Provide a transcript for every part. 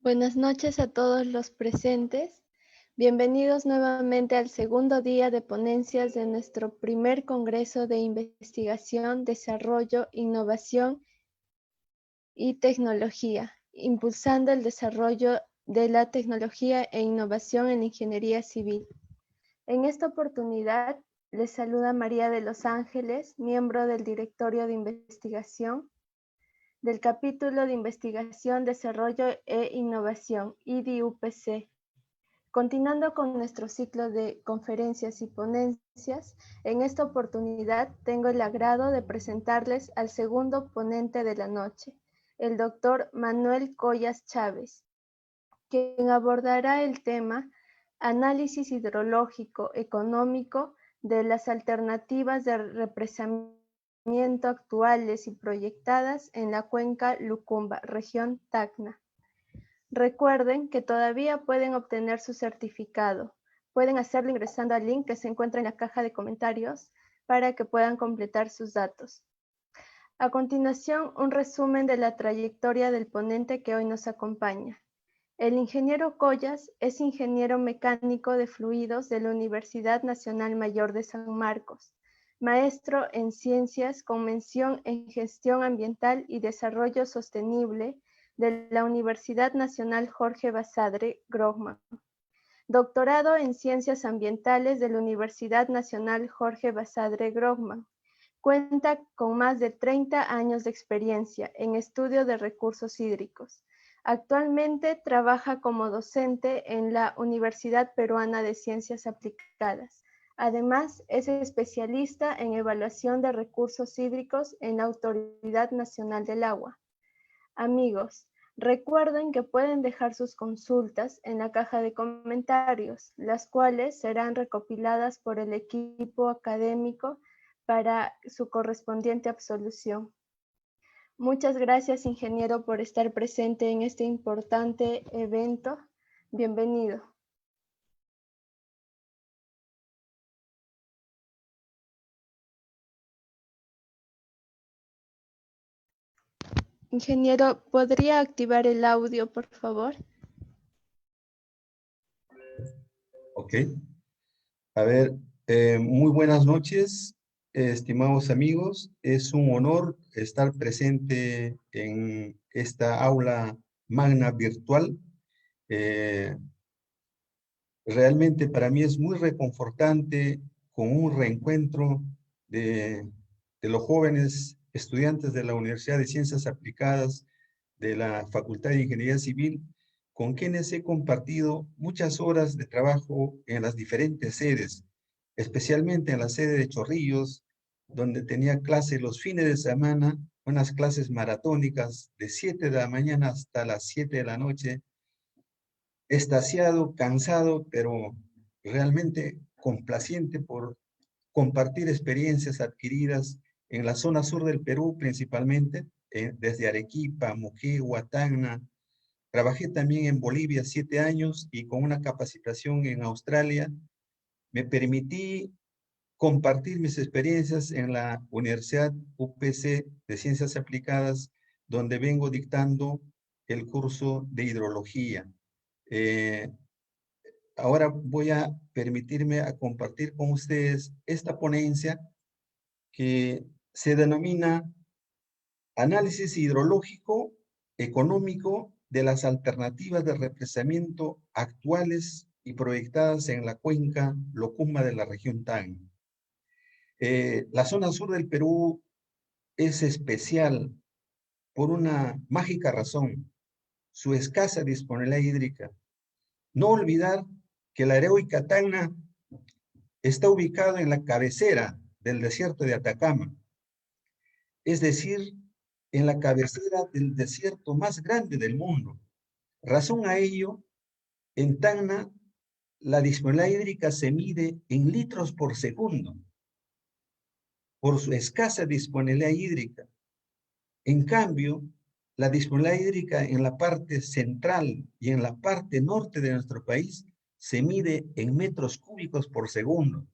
Buenas noches a todos los presentes. Bienvenidos nuevamente al segundo día de ponencias de nuestro primer Congreso de Investigación, Desarrollo, Innovación y Tecnología, impulsando el desarrollo de la tecnología e innovación en la ingeniería civil. En esta oportunidad, les saluda María de los Ángeles, miembro del Directorio de Investigación del capítulo de Investigación, Desarrollo e Innovación, IDIUPC. Continuando con nuestro ciclo de conferencias y ponencias, en esta oportunidad tengo el agrado de presentarles al segundo ponente de la noche, el doctor Manuel Collas Chávez, quien abordará el tema Análisis hidrológico económico de las alternativas de represamiento actuales y proyectadas en la cuenca Lucumba, región Tacna. Recuerden que todavía pueden obtener su certificado. Pueden hacerlo ingresando al link que se encuentra en la caja de comentarios para que puedan completar sus datos. A continuación, un resumen de la trayectoria del ponente que hoy nos acompaña. El ingeniero Collas es ingeniero mecánico de fluidos de la Universidad Nacional Mayor de San Marcos, maestro en ciencias con mención en gestión ambiental y desarrollo sostenible de la Universidad Nacional Jorge Basadre Grohmann. Doctorado en Ciencias Ambientales de la Universidad Nacional Jorge Basadre Grohmann. Cuenta con más de 30 años de experiencia en estudio de recursos hídricos. Actualmente trabaja como docente en la Universidad Peruana de Ciencias Aplicadas. Además, es especialista en evaluación de recursos hídricos en la Autoridad Nacional del Agua. Amigos, recuerden que pueden dejar sus consultas en la caja de comentarios, las cuales serán recopiladas por el equipo académico para su correspondiente absolución. Muchas gracias, ingeniero, por estar presente en este importante evento. Bienvenido. Ingeniero, ¿podría activar el audio, por favor? Ok. A ver, muy buenas noches, estimados amigos. Es un honor estar presente en esta aula magna virtual. Realmente para mí es muy reconfortante con un reencuentro de los jóvenes estudiantes de la Universidad de Ciencias Aplicadas de la Facultad de Ingeniería Civil, con quienes he compartido muchas horas de trabajo en las diferentes sedes, especialmente en la sede de Chorrillos, donde tenía clase los fines de semana, unas clases maratónicas de 7 de la mañana hasta las 7 de la noche, extasiado, cansado, pero realmente complaciente por compartir experiencias adquiridas en la zona sur del Perú principalmente, desde Arequipa, Moquegua, Tacna. Trabajé también en Bolivia 7 años y con una capacitación en Australia me permití compartir mis experiencias en la Universidad UPC de Ciencias Aplicadas, donde vengo dictando el curso de hidrología. Eh, Ahora voy a permitirme a compartir con ustedes esta ponencia que se denomina Análisis hidrológico económico de las alternativas de represamiento actuales y proyectadas en la cuenca Locumba de la región Tacna. La zona sur del Perú es especial por una mágica razón, su escasa disponibilidad hídrica. No olvidar que la heroica Tacna está ubicado en la cabecera del desierto de Atacama, es decir, en la cabecera del desierto más grande del mundo. Razón a ello, en Tacna la disponibilidad hídrica se mide en litros por segundo, por su escasa disponibilidad hídrica. En cambio, la disponibilidad hídrica en la parte central y en la parte norte de nuestro país se mide en metros cúbicos por segundo.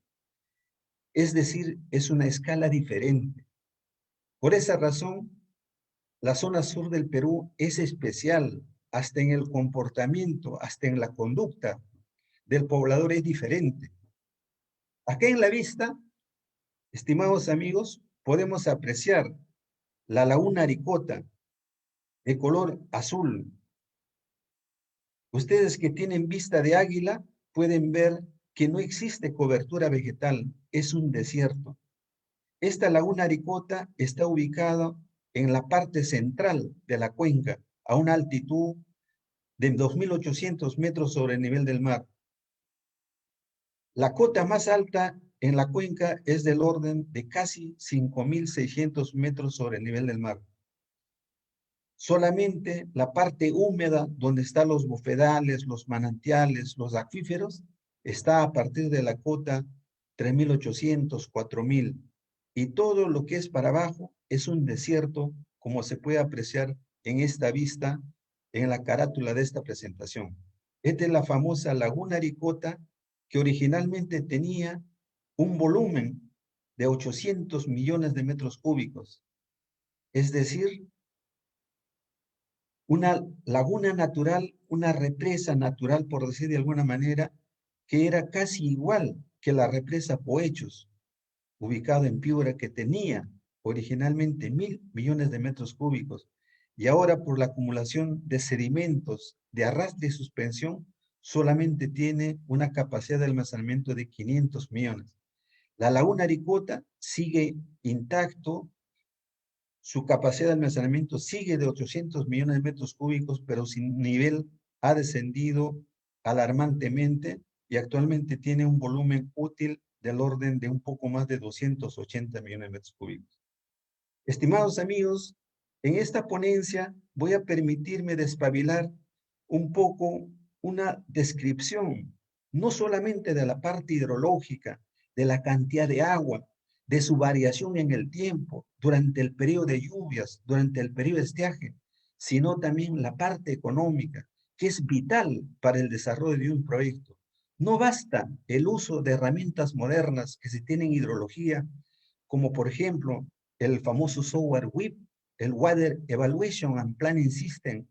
Es decir, es una escala diferente. Por esa razón, la zona sur del Perú es especial hasta en el comportamiento, hasta en la conducta del poblador es diferente. Acá en la vista, estimados amigos, podemos apreciar la laguna Aricota de color azul. Ustedes que tienen vista de águila pueden ver que no existe cobertura vegetal, es un desierto. Esta laguna Aricota está ubicada en la parte central de la cuenca, a una altitud de 2.800 metros sobre el nivel del mar. La cota más alta en la cuenca es del orden de casi 5.600 metros sobre el nivel del mar. Solamente la parte húmeda, donde están los bofedales, los manantiales, los acuíferos, está a partir de la cota 3.800, 4.000. Y todo lo que es para abajo es un desierto, como se puede apreciar en esta vista, en la carátula de esta presentación. Esta es la famosa Laguna Aricota, que originalmente tenía un volumen de 800 millones de metros cúbicos. Es decir, una laguna natural, una represa natural, por decir de alguna manera, que era casi igual que la represa Poechos, ubicada en Piura, que tenía originalmente 1.000 millones de metros cúbicos, y ahora por la acumulación de sedimentos de arrastre y suspensión, solamente tiene una capacidad de almacenamiento de 500 millones. La laguna Aricota sigue intacto, su capacidad de almacenamiento sigue de 800 millones de metros cúbicos, pero su nivel ha descendido alarmantemente y actualmente tiene un volumen útil del orden de un poco más de 280 millones de metros cúbicos. Estimados amigos, en esta ponencia voy a permitirme despabilar un poco una descripción, no solamente de la parte hidrológica, de la cantidad de agua, de su variación en el tiempo, durante el periodo de lluvias, durante el periodo de estiaje, sino también la parte económica, que es vital para el desarrollo de un proyecto. No basta el uso de herramientas modernas que se tienen en hidrología, como por ejemplo el famoso software WIP, el Water Evaluation and Planning System,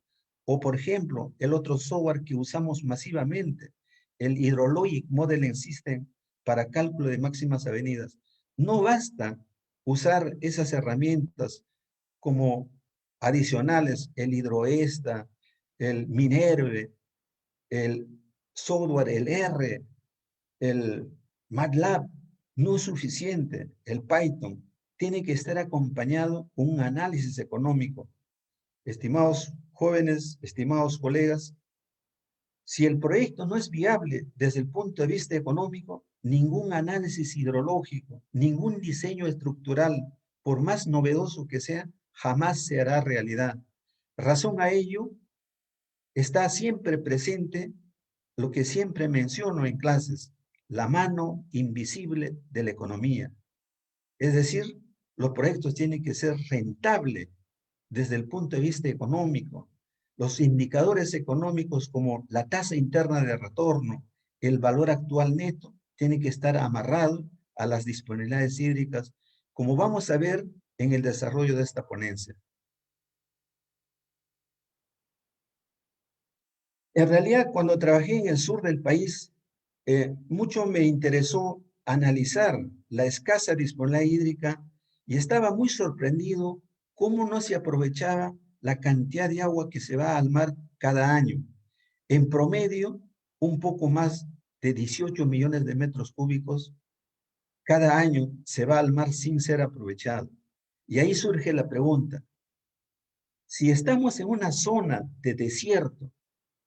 o por ejemplo el otro software que usamos masivamente, el Hydrologic Modeling System para cálculo de máximas avenidas. No basta usar esas herramientas como adicionales, el Hidroesta, el Minerve, el software, el R, el MATLAB, no es suficiente, el Python tiene que estar acompañado con un análisis económico. Estimados jóvenes, estimados colegas, si el proyecto no es viable desde el punto de vista económico, ningún análisis hidrológico, ningún diseño estructural, por más novedoso que sea, jamás se hará realidad. Razón a ello está siempre presente lo que siempre menciono en clases, la mano invisible de la economía. Es decir, los proyectos tienen que ser rentables desde el punto de vista económico. Los indicadores económicos como la tasa interna de retorno, el valor actual neto, tienen que estar amarrados a las disponibilidades hídricas, como vamos a ver en el desarrollo de esta ponencia. En realidad, cuando trabajé en el sur del país, mucho me interesó analizar la escasa disponibilidad hídrica y estaba muy sorprendido cómo no se aprovechaba la cantidad de agua que se va al mar cada año. En promedio, un poco más de 18 millones de metros cúbicos cada año se va al mar sin ser aprovechado. Y ahí surge la pregunta, si estamos en una zona de desierto,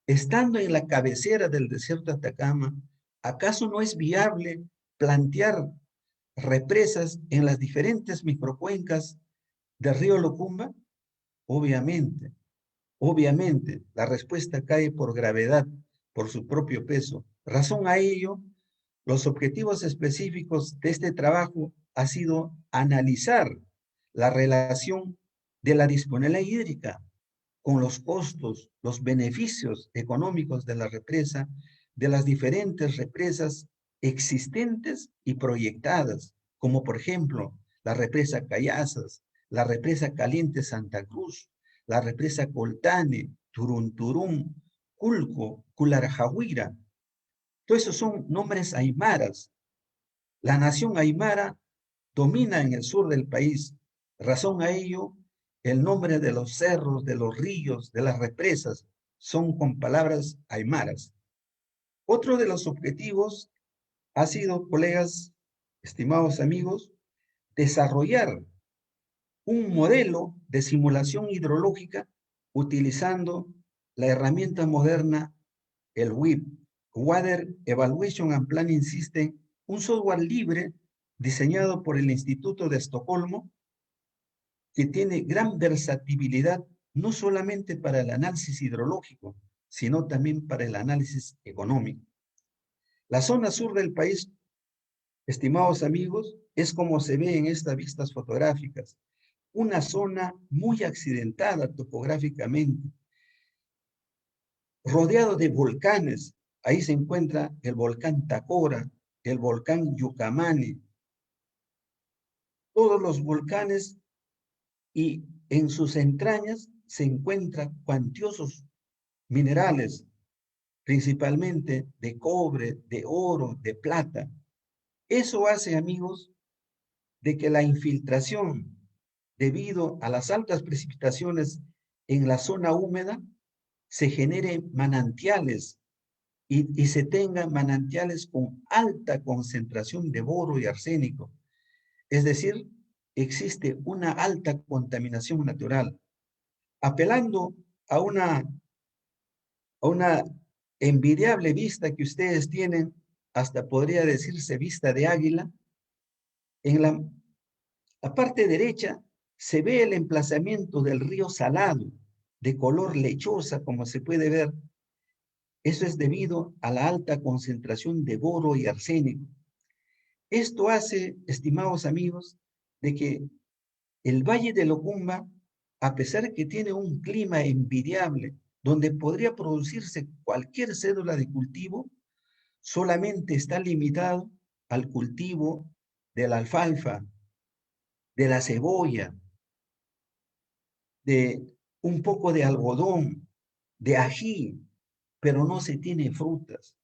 estando en la cabecera del desierto de Atacama, ¿acaso no es viable plantear represas en las diferentes microcuencas del río Locumba? Obviamente, obviamente, la respuesta cae por gravedad, por su propio peso. Razón a ello, los objetivos específicos de este trabajo ha sido analizar la relación de la disponibilidad hídrica con los costos, los beneficios económicos de la represa, de las diferentes represas existentes y proyectadas, como por ejemplo la represa Cayazas, la represa Caliente Santa Cruz, la represa Coltane, Turunturún, Culco, Cularjahuira. Todos esos son nombres aymaras. La nación aymara domina en el sur del país. Razón a ello, el nombre de los cerros, de los ríos, de las represas, son con palabras aymaras. Otro de los objetivos ha sido, colegas, estimados amigos, desarrollar un modelo de simulación hidrológica utilizando la herramienta moderna, el WIP, Water Evaluation and Planning System, un software libre diseñado por el Instituto de Estocolmo, que tiene gran versatilidad no solamente para el análisis hidrológico, sino también para el análisis económico. La zona sur del país, estimados amigos, es como se ve en estas vistas fotográficas, una zona muy accidentada topográficamente, rodeado de volcanes. Ahí se encuentra el volcán Tacora, el volcán Yucamani, todos los volcanes, y en sus entrañas se encuentran cuantiosos minerales, principalmente de cobre, de oro, de plata. Eso hace, amigos, de que la infiltración, debido a las altas precipitaciones en la zona húmeda, se generen manantiales y se tengan manantiales con alta concentración de boro y arsénico. Es decir, existe una alta contaminación natural. Apelando a una envidiable vista que ustedes tienen, hasta podría decirse vista de águila, en la parte derecha se ve el emplazamiento del río Salado, de color lechosa, como se puede ver. Eso es debido a la alta concentración de boro y arsénico. Esto hace, estimados amigos, de que el Valle de Locumba, a pesar que tiene un clima envidiable, donde podría producirse cualquier cédula de cultivo, solamente está limitado al cultivo de la alfalfa, de la cebolla, de un poco de algodón, de ají, pero no se tiene frutas.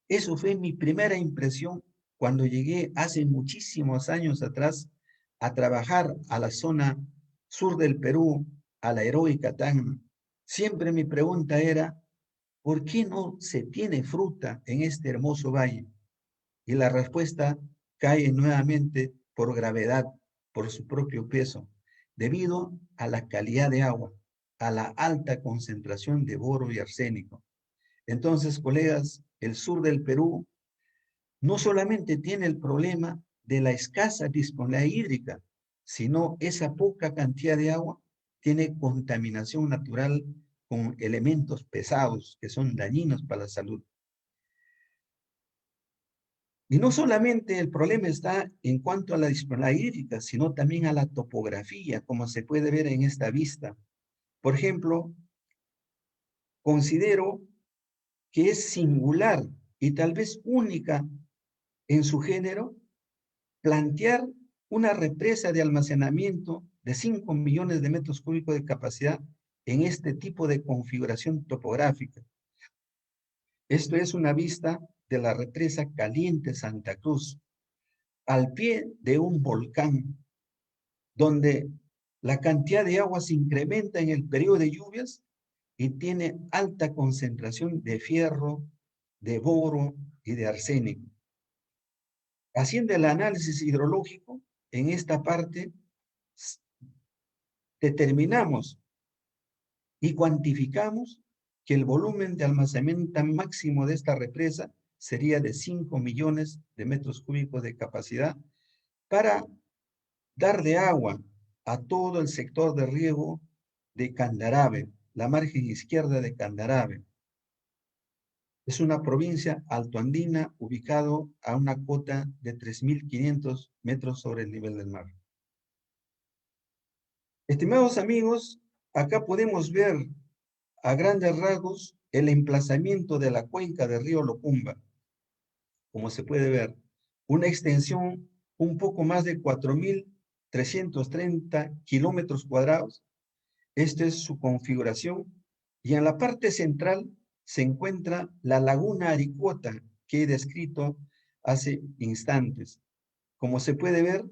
Eso fue mi primera impresión cuando llegué hace muchísimos años atrás a trabajar a la zona sur del Perú, a la heroica Tacna. Siempre mi pregunta era, ¿por qué no se tiene fruta en este hermoso valle? Y la respuesta cae nuevamente por gravedad, por su propio peso, debido a la calidad de agua, a la alta concentración de boro y arsénico. Entonces, colegas, el sur del Perú no solamente tiene el problema de la escasa disponibilidad hídrica, sino esa poca cantidad de agua tiene contaminación natural con elementos pesados que son dañinos para la salud. Y no solamente el problema está en cuanto a la disponibilidad hídrica, sino también a la topografía, como se puede ver en esta vista. Por ejemplo, considero que es singular y tal vez única en su género plantear una represa de almacenamiento de 5 millones de metros cúbicos de capacidad en este tipo de configuración topográfica. Esto es una vista de la represa Caliente Santa Cruz, al pie de un volcán, donde la cantidad de agua se incrementa en el periodo de lluvias y tiene alta concentración de fierro, de boro y de arsénico. Haciendo el análisis hidrológico, en esta parte determinamos y cuantificamos que el volumen de almacenamiento máximo de esta represa sería de 5 millones de metros cúbicos de capacidad para dar de agua a todo el sector de riego de Candarave, la margen izquierda de Candarave. Es una provincia altoandina ubicado a una cota de 3.500 metros sobre el nivel del mar. Estimados amigos, acá podemos ver a grandes rasgos el emplazamiento de la cuenca del río Locumba. Como se puede ver, una extensión un poco más de 4.330 kilómetros cuadrados. Esta es su configuración Y en la parte central se encuentra la laguna Aricota, que he descrito hace instantes. Como se puede ver,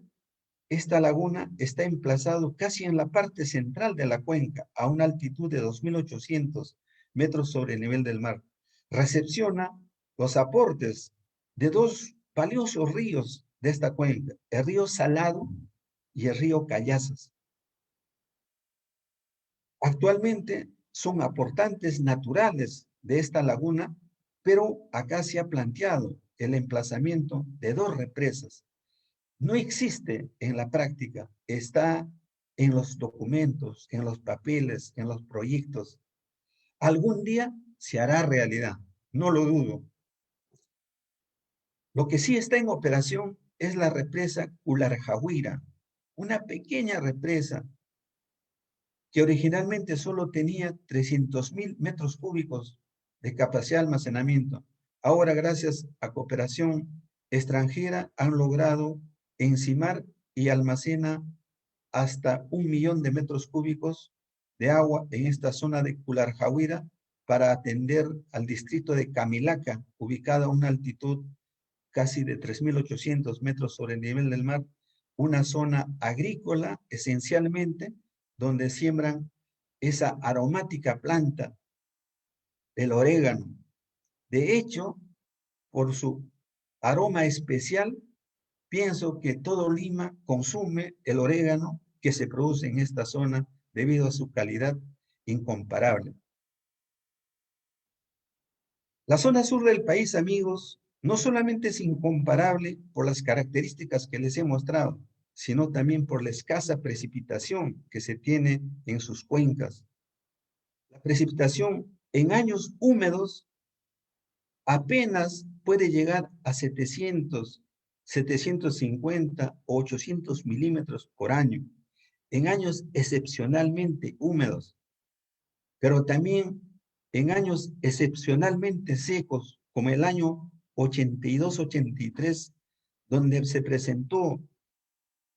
esta laguna está emplazada casi en la parte central de la cuenca, a una altitud de 2.800 metros sobre el nivel del mar. Recepciona los aportes de dos valiosos ríos de esta cuenca, el río Salado y el río Cayazas. Actualmente son aportantes naturales de esta laguna, pero acá se ha planteado el emplazamiento de dos represas. No existe en la práctica, está en los documentos, en los papeles, en los proyectos. Algún día se hará realidad, no lo dudo. Lo que sí está en operación es la represa Cularjahuira, una pequeña represa que originalmente solo tenía 300.000 metros cúbicos de capacidad de almacenamiento. Ahora, gracias a cooperación extranjera, han logrado encimar y almacena hasta 1.000.000 de metros cúbicos de agua en esta zona de Cularjahuira para atender al distrito de Camilaca, ubicada a una altitud casi de 3.800 metros sobre el nivel del mar, una zona agrícola esencialmente, donde siembran esa aromática planta, el orégano. De hecho, por su aroma especial, pienso que todo Lima consume el orégano que se produce en esta zona debido a su calidad incomparable. La zona sur del país, amigos, no solamente es incomparable por las características que les he mostrado, sino también por la escasa precipitación que se tiene en sus cuencas. La precipitación en años húmedos apenas puede llegar a 700, 750 o 800 milímetros por año, en años excepcionalmente húmedos, pero también en años excepcionalmente secos, como el año 82-83, donde se presentó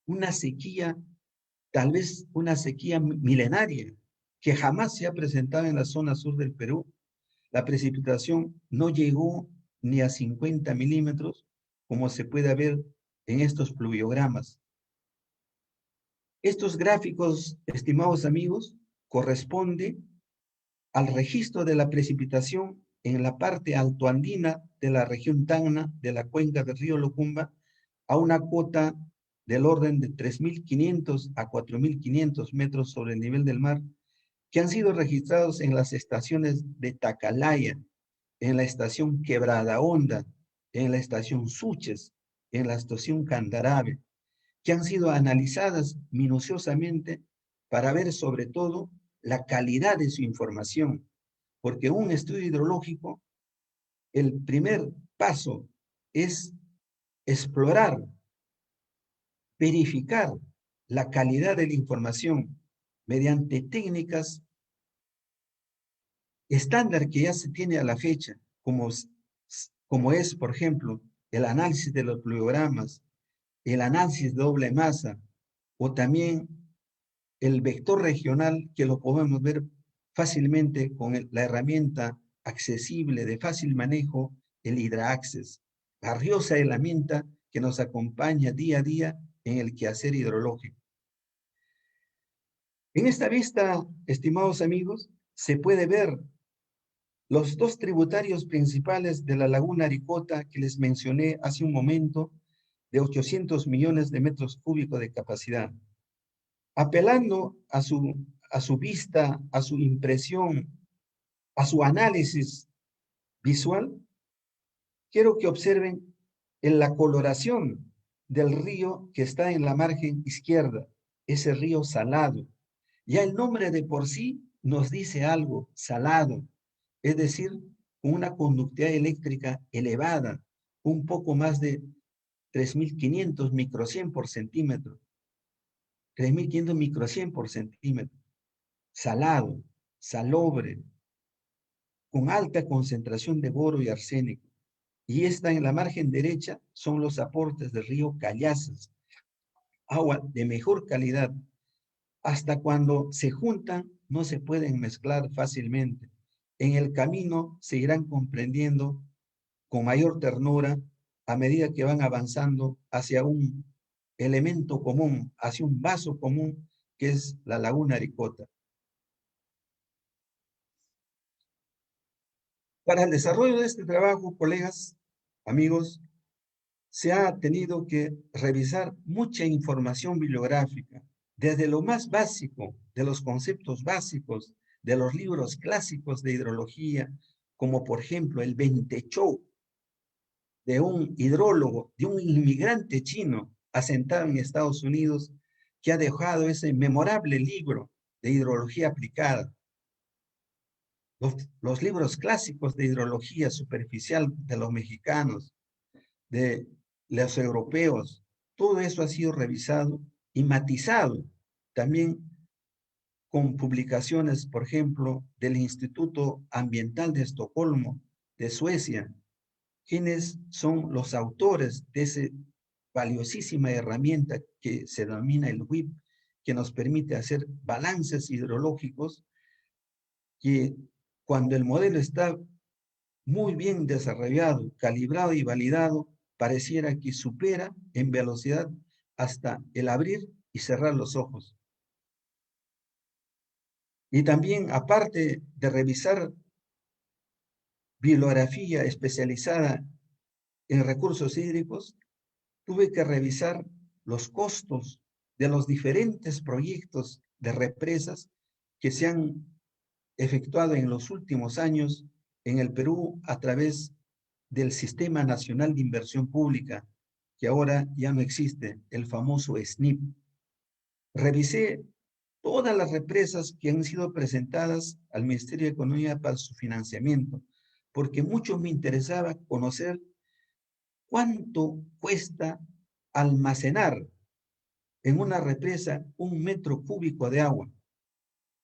una sequía, tal vez una sequía milenaria, que jamás se ha presentado en la zona sur del Perú. La precipitación no llegó ni a 50 milímetros, como se puede ver en estos pluviogramas. Estos gráficos, estimados amigos, corresponden al registro de la precipitación en la parte altoandina de la región Tacna de la cuenca del río Locumba a una cota del orden de 3.500 a 4.500 metros sobre el nivel del mar, que han sido registrados en las estaciones de Tacalaya, en la estación Quebrada Honda, en la estación Suches, en la estación Candarabe, que han sido analizadas minuciosamente para ver sobre todo la calidad de su información, porque un estudio hidrológico, el primer paso es explorar, verificar la calidad de la información mediante técnicas estándar que ya se tiene a la fecha, como es, por ejemplo, el análisis de los pluviogramas, el análisis de doble masa, o también el vector regional, que lo podemos ver fácilmente con la herramienta accesible de fácil manejo, el HydraAccess, valiosa herramienta que nos acompaña día a día en el quehacer hidrológico. En esta vista, estimados amigos, se puede ver los dos tributarios principales de la laguna Aricota que les mencioné hace un momento, de 800 millones de metros cúbicos de capacidad. Apelando a su vista, a su impresión, a su análisis visual, quiero que observen en la coloración del río que está en la margen izquierda, ese río Salado. Ya el nombre de por sí nos dice algo, salado, es decir, una conductividad eléctrica elevada, un poco más de 3.500 microsien por centímetro. 3.500 microsien por centímetro. Salado, salobre, con alta concentración de boro y arsénico. Y esta en la margen derecha son los aportes del río Cayazas, agua de mejor calidad, hasta cuando se juntan no se pueden mezclar fácilmente. En el camino se irán comprendiendo con mayor ternura a medida que van avanzando hacia un elemento común, hacia un vaso común, que es la laguna Aricota. Para el desarrollo de este trabajo, colegas, amigos, se ha tenido que revisar mucha información bibliográfica, desde lo más básico, de los conceptos básicos, de los libros clásicos de hidrología, como por ejemplo el Ventechou, de un hidrólogo, de un inmigrante chino asentado en Estados Unidos, que ha dejado ese memorable libro de hidrología aplicada. Los libros clásicos de hidrología superficial de los mexicanos, de los europeos, todo eso ha sido revisado y matizado también con publicaciones, por ejemplo, del Instituto Ambiental de Estocolmo, de Suecia, quienes son los autores de esa valiosísima herramienta que se denomina el WIP, que nos permite hacer balances hidrológicos, que cuando el modelo está muy bien desarrollado, calibrado y validado, pareciera que supera en velocidad hasta el abrir y cerrar los ojos. Y también, aparte de revisar bibliografía especializada en recursos hídricos, tuve que revisar los costos de los diferentes proyectos de represas que se han efectuado en los últimos años en el Perú a través del Sistema Nacional de Inversión Pública, que ahora ya no existe, el famoso SNIP. Revisé todas las represas que han sido presentadas al Ministerio de Economía para su financiamiento, porque mucho me interesaba conocer cuánto cuesta almacenar en una represa 1 metro cúbico de agua.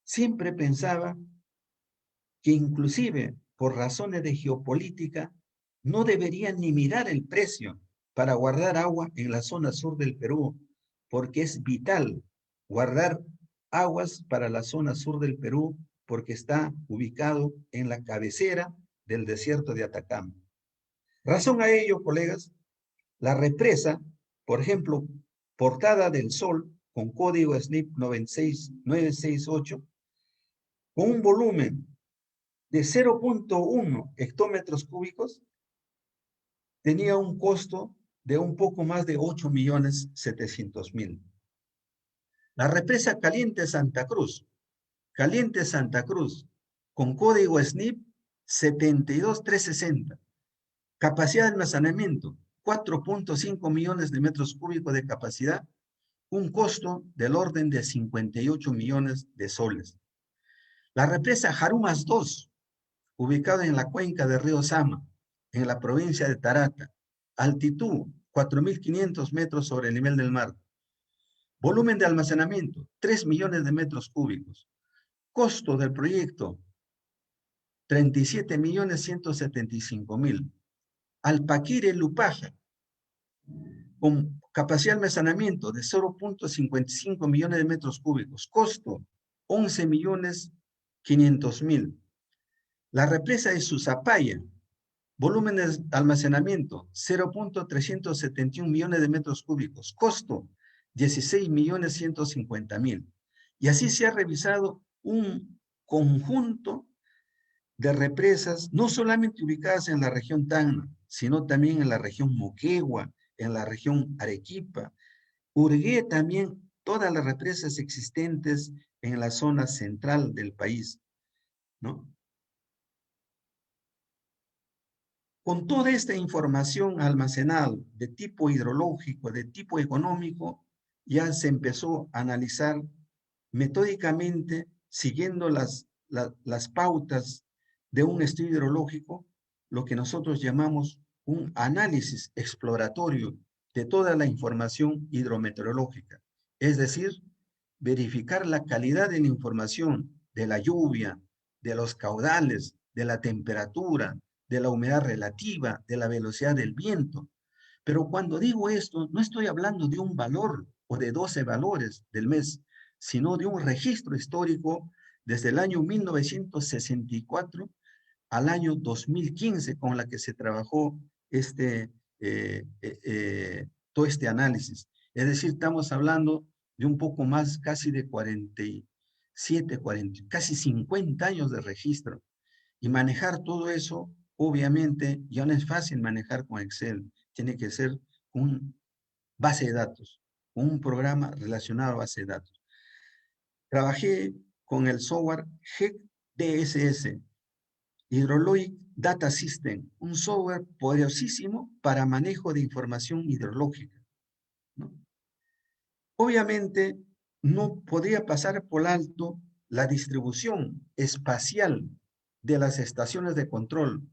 Siempre pensaba que inclusive por razones de geopolítica no deberían ni mirar el precio para guardar agua en la zona sur del Perú, porque es vital guardar aguas para la zona sur del Perú, porque está ubicado en la cabecera del desierto de Atacama. Razón a ello, colegas, la represa, por ejemplo, Portada del Sol, con código SNIP 968, con un volumen de 0.1 hectómetros cúbicos, tenía un costo de un poco más de 8.700.000. La represa Caliente Santa Cruz, con código SNIP 72360, capacidad de almacenamiento, 4.5 millones de metros cúbicos de capacidad, un costo del orden de 58 millones de soles. La represa Jarumas 2, ubicada en la cuenca del río Sama, en la provincia de Tarata, altitud 4.500 metros sobre el nivel del mar, volumen de almacenamiento 3 millones de metros cúbicos, costo del proyecto 37.175.000. Alpaquire Lupaja, con capacidad de almacenamiento de 0.55 millones de metros cúbicos, costo 11.500.000. La represa de Susapaya, volumen de almacenamiento 0.371 millones de metros cúbicos, costo 16.150.000. Y así se ha revisado un conjunto de represas, no solamente ubicadas en la región Tacna, sino también en la región Moquegua, en la región Arequipa. Hurgué también todas las represas existentes en la zona central del país, ¿no? Con toda esta información almacenada de tipo hidrológico, de tipo económico, ya se empezó a analizar metódicamente, siguiendo las pautas de un estudio hidrológico, lo que nosotros llamamos un análisis exploratorio de toda la información hidrometeorológica. Es decir, verificar la calidad de la información de la lluvia, de los caudales, de la temperatura, de la humedad relativa, de la velocidad del viento. Pero cuando digo esto, no estoy hablando de un valor o de 12 valores del mes, sino de un registro histórico desde el año 1964 al año 2015, con la que se trabajó todo este análisis. Es decir, estamos hablando de un poco más, casi de 47, casi 50 años de registro. Y manejar todo eso, obviamente, ya no es fácil manejar con Excel. Tiene que ser un base de datos, un programa relacionado a base de datos. Trabajé con el software HEC-DSS, Hydrologic Data System, un software poderosísimo para manejo de información hidrológica, ¿no? Obviamente, no podría pasar por alto la distribución espacial de las estaciones de control,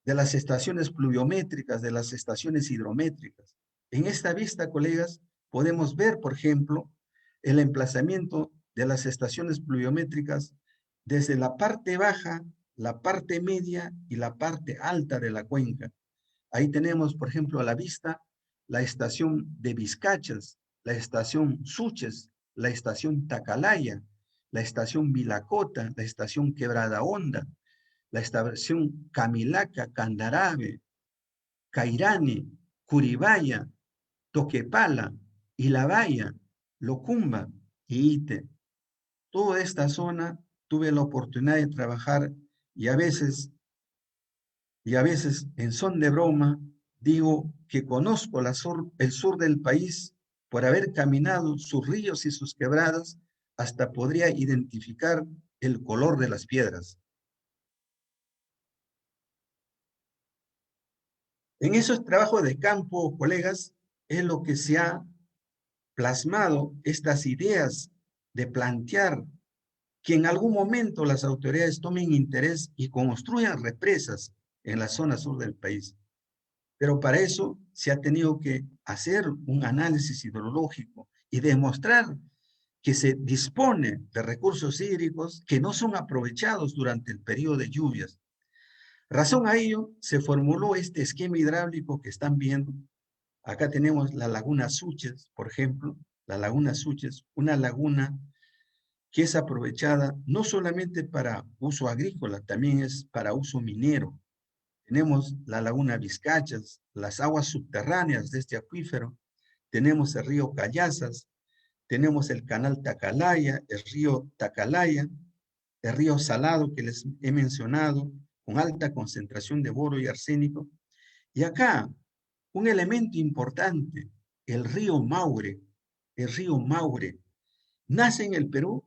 de las estaciones pluviométricas, de las estaciones hidrométricas. En esta vista, colegas, podemos ver, por ejemplo, el emplazamiento de las estaciones pluviométricas desde la parte baja, la parte media y la parte alta de la cuenca. Ahí tenemos, por ejemplo, a la vista la estación de Vizcachas, la estación Suches, la estación Tacalaya, la estación Vilacota, la estación Quebrada Honda, la estación Camilaca, Candarabe, Cairani, Curibaya, Toquepala, Ilabaya, Locumba y Ite. Toda esta zona tuve la oportunidad de trabajar y a veces en son de broma digo que conozco el sur del país por haber caminado sus ríos y sus quebradas, hasta podría identificar el color de las piedras. En esos trabajos de campo, colegas, es lo que se ha plasmado estas ideas de plantear que en algún momento las autoridades tomen interés y construyan represas en la zona sur del país. Pero para eso se ha tenido que hacer un análisis hidrológico y demostrar que se dispone de recursos hídricos que no son aprovechados durante el periodo de lluvias. Razón a ello, se formuló este esquema hidráulico que están viendo. Acá tenemos la laguna Suches, por ejemplo, la laguna Suches, una laguna que es aprovechada no solamente para uso agrícola, también es para uso minero. Tenemos la laguna Vizcachas, las aguas subterráneas de este acuífero, tenemos el río Callazas, tenemos el canal Tacalaya, el río Tacalaya, el río Salado que les he mencionado, con alta concentración de boro y arsénico. Y acá, un elemento importante, el río Maure. El río Maure nace en el Perú,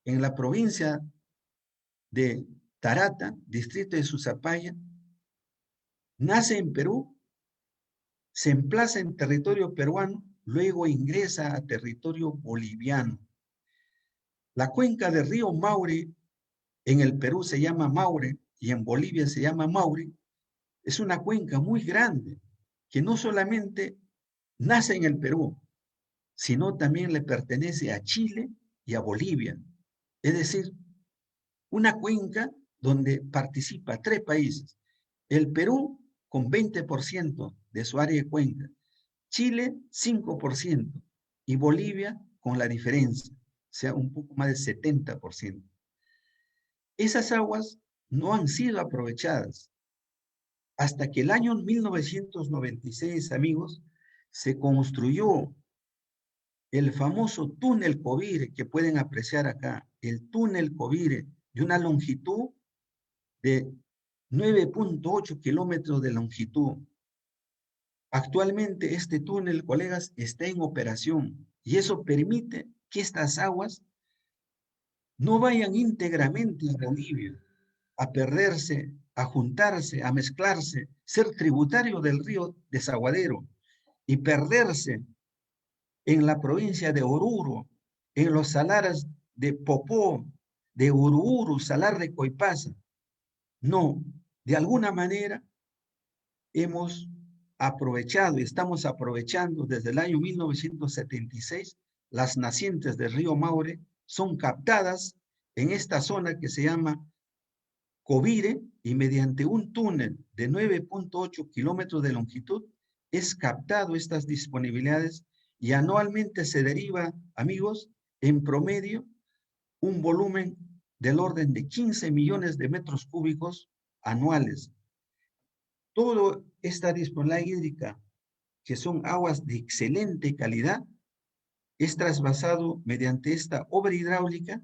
en la provincia de Tarata, distrito de Susapaya. Nace en Perú, se emplaza en territorio peruano, luego ingresa a territorio boliviano. La cuenca del río Maure, en el Perú se llama Maure y en Bolivia se llama Maure, es una cuenca muy grande que no solamente nace en el Perú, sino también le pertenece a Chile y a Bolivia. Es decir, una cuenca donde participa 3 países. El Perú con 20% de su área de cuenca, Chile 5% y Bolivia con la diferencia, o sea, un poco más del 70%. Esas aguas no han sido aprovechadas hasta que el año 1996, amigos, se construyó el famoso túnel Covire que pueden apreciar acá, el túnel Covire de una longitud de 9.8 kilómetros de longitud. Actualmente este túnel, colegas, está en operación y eso permite que estas aguas no vayan íntegramente a Bolivia, a perderse, a juntarse, a mezclarse, ser tributario del río Desaguadero y perderse en la provincia de Oruro, en los salares de Popó, de Ururu, Salar de Coipasa. No, de alguna manera hemos aprovechado y estamos aprovechando desde el año 1976 las nacientes del río Maure son captadas en esta zona que se llama Covire y mediante un túnel de 9.8 kilómetros de longitud es captado estas disponibilidades y anualmente se deriva, amigos, en promedio un volumen del orden de 15 millones de metros cúbicos anuales. Toda esta disponibilidad hídrica, que son aguas de excelente calidad, es trasvasado mediante esta obra hidráulica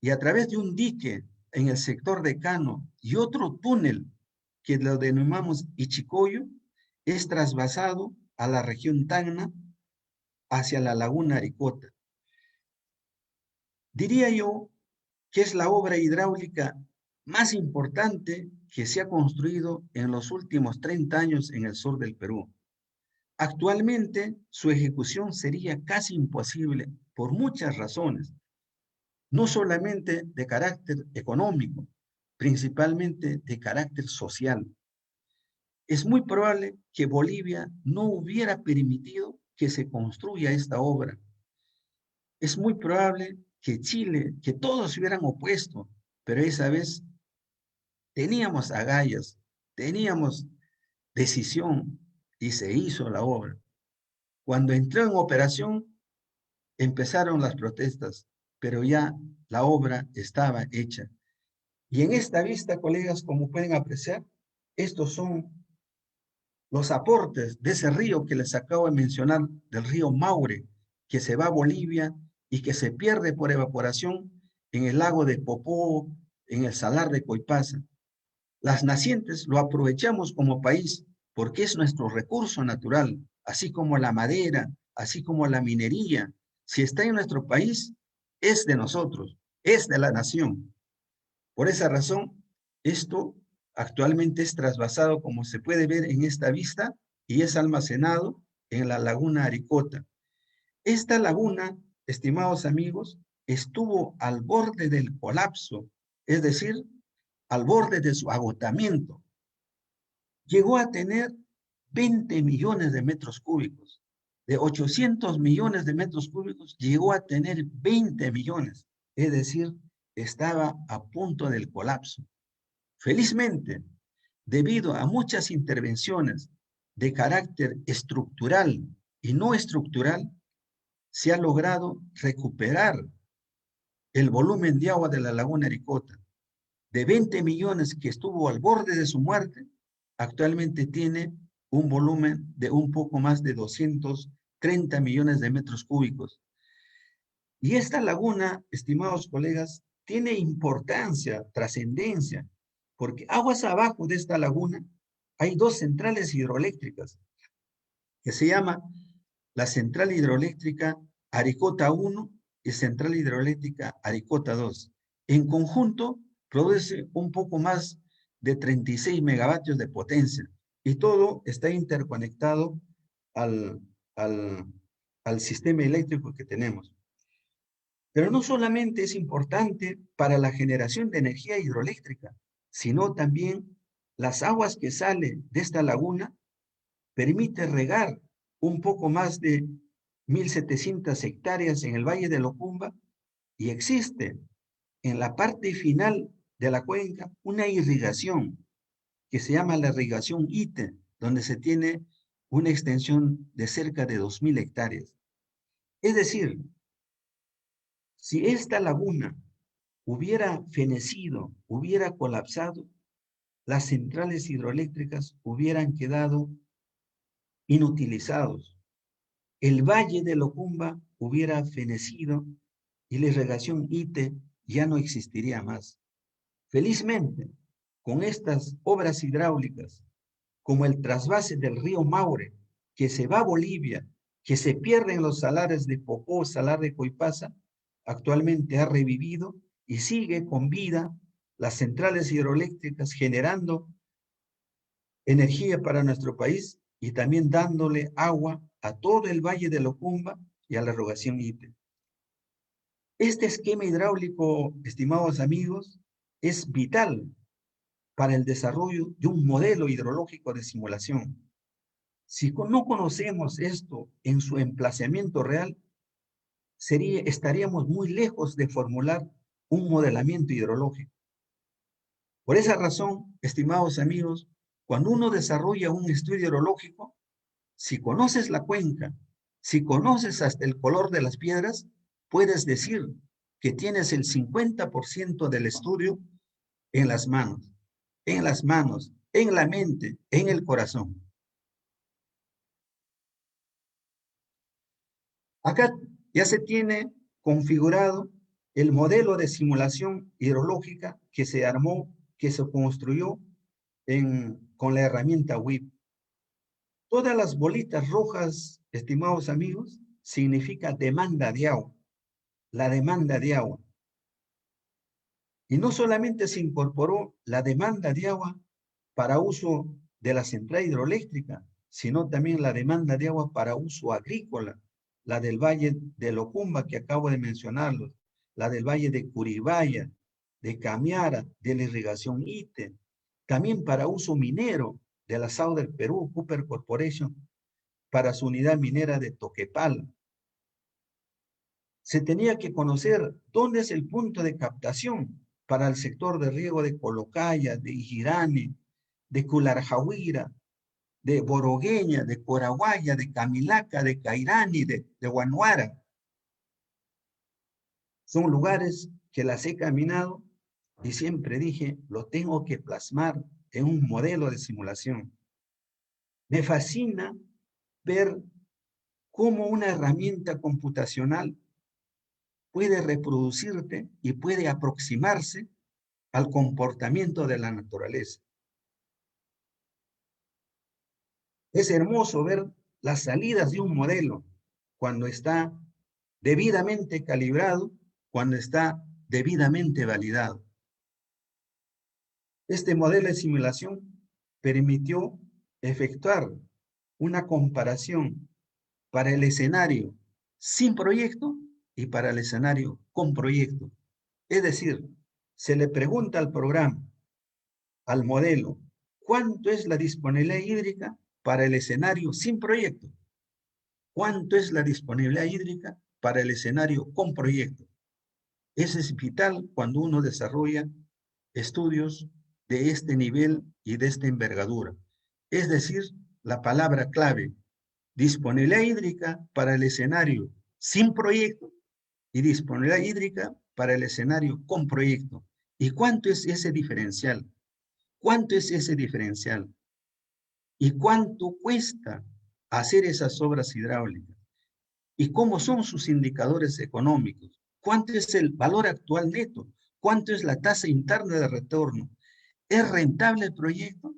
y a través de un dique en el sector de Cano y otro túnel que lo denominamos Ichicoyo, es trasvasado a la región Tacna hacia la laguna Aricota. Diría yo que es la obra hidráulica más importante que se ha construido en los últimos 30 años en el sur del Perú. Actualmente, su ejecución sería casi imposible por muchas razones, no solamente de carácter económico, principalmente de carácter social. Es muy probable que Bolivia no hubiera permitido que se construya esta obra. Es muy probable que Chile, que todos se hubieran opuesto, pero esa vez teníamos agallas, teníamos decisión y se hizo la obra. Cuando entró en operación, empezaron las protestas, pero ya la obra estaba hecha. Y en esta vista, colegas, como pueden apreciar, estos son los aportes de ese río que les acabo de mencionar, del río Maure, que se va a Bolivia y que se pierde por evaporación en el lago de Popó, en el salar de Coipasa. Las nacientes lo aprovechamos como país porque es nuestro recurso natural, así como la madera, así como la minería. Si está en nuestro país, es de nosotros, es de la nación. Por esa razón, esto actualmente es trasvasado, como se puede ver en esta vista, y es almacenado en la laguna Aricota. Esta laguna, estimados amigos, estuvo al borde del colapso, es decir, al borde de su agotamiento. Llegó a tener 20 millones de metros cúbicos. De 800 millones de metros cúbicos, llegó a tener 20 millones. Es decir, estaba a punto del colapso. Felizmente, debido a muchas intervenciones de carácter estructural y no estructural, se ha logrado recuperar el volumen de agua de la laguna Aricota. De 20 millones que estuvo al borde de su muerte, actualmente tiene un volumen de un poco más de 230 millones de metros cúbicos. Y esta laguna, estimados colegas, tiene importancia, trascendencia, porque aguas abajo de esta laguna hay dos centrales hidroeléctricas, que se llama la central hidroeléctrica Aricota 1 y central hidroeléctrica Aricota 2. En conjunto, produce un poco más de 36 megavatios de potencia y todo está interconectado al, al sistema eléctrico que tenemos. Pero no solamente es importante para la generación de energía hidroeléctrica, sino también las aguas que salen de esta laguna permite regar un poco más de 1.700 hectáreas en el Valle de Locumba y existe en la parte final de la cuenca una irrigación que se llama la irrigación ITE, donde se tiene una extensión de cerca de 2.000 hectáreas. Es decir, si esta laguna hubiera fenecido, hubiera colapsado, las centrales hidroeléctricas hubieran quedado inutilizados. El valle de Locumba hubiera fenecido y la irrigación ITE ya no existiría más. Felizmente, con estas obras hidráulicas, como el trasvase del río Maure, que se va a Bolivia, que se pierde en los salares de Popó, salar de Coipasa, actualmente ha revivido y sigue con vida las centrales hidroeléctricas generando energía para nuestro país y también dándole agua a todo el valle de Locumba y a la erogación ITE. Este esquema hidráulico, estimados amigos, es vital para el desarrollo de un modelo hidrológico de simulación. Si no conocemos esto en su emplazamiento real, estaríamos muy lejos de formular un modelamiento hidrológico. Por esa razón, estimados amigos, cuando uno desarrolla un estudio hidrológico, si conoces la cuenca, si conoces hasta el color de las piedras, puedes decir que tienes el 50% del estudio en las manos, en la mente, en el corazón. Acá ya se tiene configurado el modelo de simulación hidrológica que se armó, que se construyó con la herramienta WIP. Todas las bolitas rojas, estimados amigos, significa demanda de agua, la demanda de agua. Y no solamente se incorporó la demanda de agua para uso de la central hidroeléctrica, sino también la demanda de agua para uso agrícola, la del Valle de Locumba, que acabo de mencionarlos, la del Valle de Curibaya, de Camiara, de la irrigación ITE, también para uso minero de la SAO del Perú, Cooper Corporation, para su unidad minera de Toquepala. Se tenía que conocer dónde es el punto de captación para el sector de riego de Colocaya, de Ijirani, de Cularjahuira, de Borogueña, de Coraguaya, de Camilaca, de Cairani, de Guanuara. Son lugares que las he caminado y siempre dije, lo tengo que plasmar en un modelo de simulación. Me fascina ver cómo una herramienta computacional puede reproducirte y puede aproximarse al comportamiento de la naturaleza. Es hermoso ver las salidas de un modelo cuando está debidamente calibrado, cuando está debidamente validado. Este modelo de simulación permitió efectuar una comparación para el escenario sin proyecto y para el escenario con proyecto. Es decir, se le pregunta al programa, al modelo, ¿cuánto es la disponibilidad hídrica para el escenario sin proyecto? ¿Cuánto es la disponibilidad hídrica para el escenario con proyecto? Eso es vital cuando uno desarrolla estudios de este nivel y de esta envergadura. Es decir, la palabra clave, disponibilidad hídrica para el escenario sin proyecto y disponibilidad hídrica para el escenario con proyecto. ¿Y cuánto es ese diferencial? ¿Cuánto es ese diferencial? ¿Y cuánto cuesta hacer esas obras hidráulicas? ¿Y cómo son sus indicadores económicos? ¿Cuánto es el valor actual neto? ¿Cuánto es la tasa interna de retorno? ¿Es rentable el proyecto?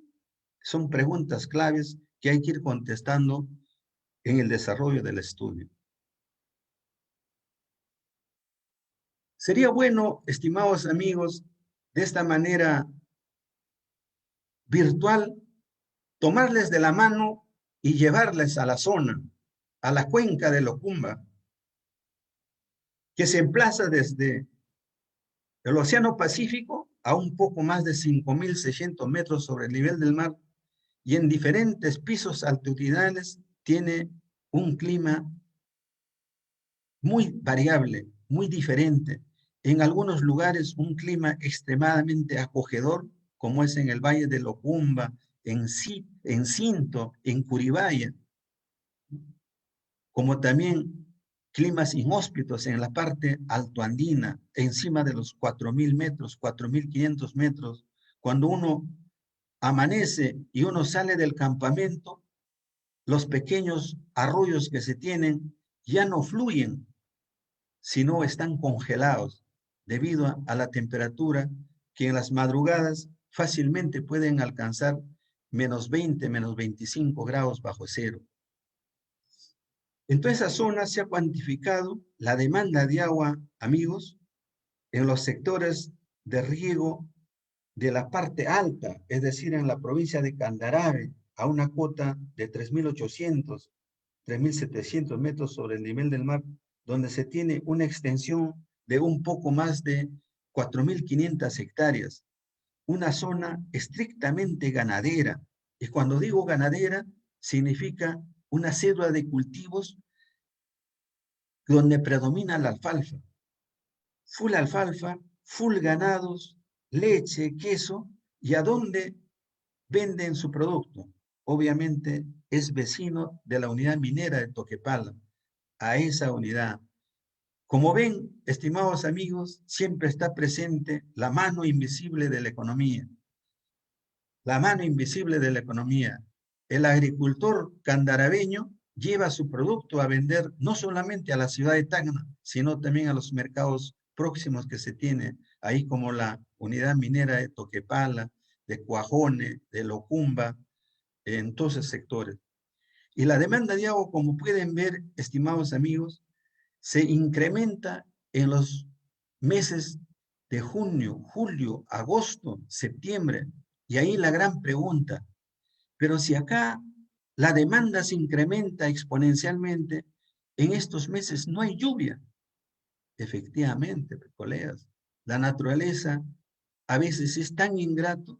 Son preguntas claves que hay que ir contestando en el desarrollo del estudio. Sería bueno, estimados amigos, de esta manera virtual, tomarles de la mano y llevarles a la zona, a la cuenca de Locumba, que se emplaza desde el Océano Pacífico a un poco más de 5.600 metros sobre el nivel del mar y en diferentes pisos altitudinales tiene un clima muy variable, muy diferente. En algunos lugares un clima extremadamente acogedor, como es en el Valle de Locumba, en Cinto, en Curibaya, como también climas inhóspitos en la parte altoandina, encima de los 4.000 metros, 4.500 metros. Cuando uno amanece y uno sale del campamento, los pequeños arroyos que se tienen ya no fluyen, sino están congelados debido a la temperatura que en las madrugadas fácilmente pueden alcanzar menos 20, menos 25 grados bajo cero. En toda esa zona se ha cuantificado la demanda de agua, amigos, en los sectores de riego de la parte alta, es decir, en la provincia de Candarave, a una cota de 3.800, 3.700 metros sobre el nivel del mar, donde se tiene una extensión de un poco más de 4.500 hectáreas, una zona estrictamente ganadera. Y cuando digo ganadera, significa una cédula de cultivos donde predomina la alfalfa. Alfalfa, full ganados, leche, queso, y a dónde venden su producto. Obviamente es vecino de la unidad minera de Toquepala, a esa unidad. Como ven, estimados amigos, siempre está presente la mano invisible de la economía. La mano invisible de la economía. El agricultor candarabeño lleva su producto a vender no solamente a la ciudad de Tacna, sino también a los mercados próximos que se tiene, ahí como la unidad minera de Toquepala, de Cuajone, de Locumba, en todos esos sectores. Y la demanda de agua, como pueden ver, estimados amigos, se incrementa en los meses de junio, julio, agosto, septiembre. Y ahí la gran pregunta, pero si acá la demanda se incrementa exponencialmente, en estos meses no hay lluvia. Efectivamente, colegas, la naturaleza a veces es tan ingrato,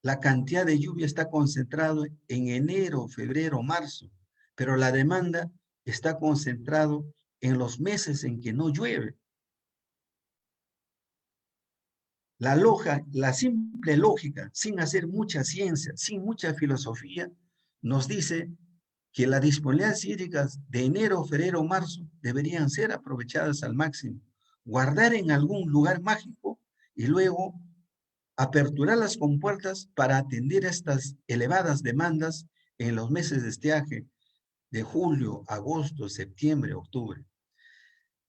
la cantidad de lluvia está concentrado en enero, febrero, marzo, pero la demanda está concentrado en los meses en que no llueve. La simple lógica, sin hacer mucha ciencia, sin mucha filosofía, nos dice que las disponibilidades hídricas de enero, febrero, marzo deberían ser aprovechadas al máximo, guardar en algún lugar mágico y luego aperturar las compuertas para atender estas elevadas demandas en los meses de estiaje de julio, agosto, septiembre, octubre.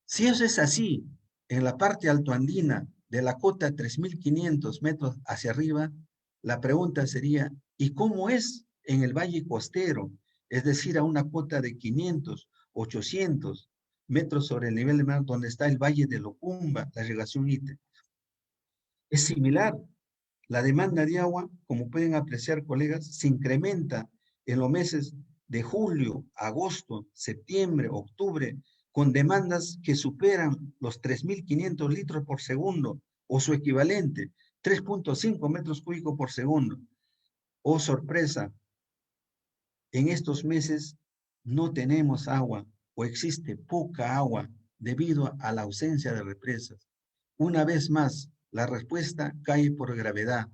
Si eso es así, en la parte altoandina de la cota 3.500 metros hacia arriba, la pregunta sería, ¿y cómo es en el valle costero? Es decir, a una cota de 500, 800 metros sobre el nivel del mar, donde está el valle de Locumba, la irrigación ITE. Es similar. La demanda de agua, como pueden apreciar, colegas, se incrementa en los meses de julio, agosto, septiembre, octubre, con demandas que superan los 3.500 litros por segundo o su equivalente, 3.5 metros cúbicos por segundo. Oh, sorpresa, en estos meses no tenemos agua o existe poca agua debido a la ausencia de represas. Una vez más, la respuesta cae por gravedad,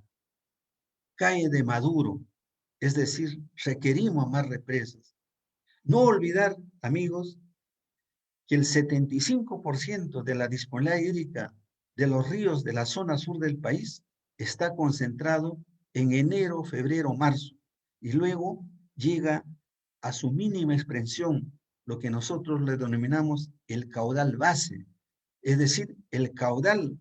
cae de maduro, es decir, requerimos más represas. No olvidar, amigos, que el 75% de la disponibilidad hídrica de los ríos de la zona sur del país está concentrado en enero, febrero, marzo, y luego llega a su mínima expresión, lo que nosotros le denominamos el caudal base, es decir, el caudal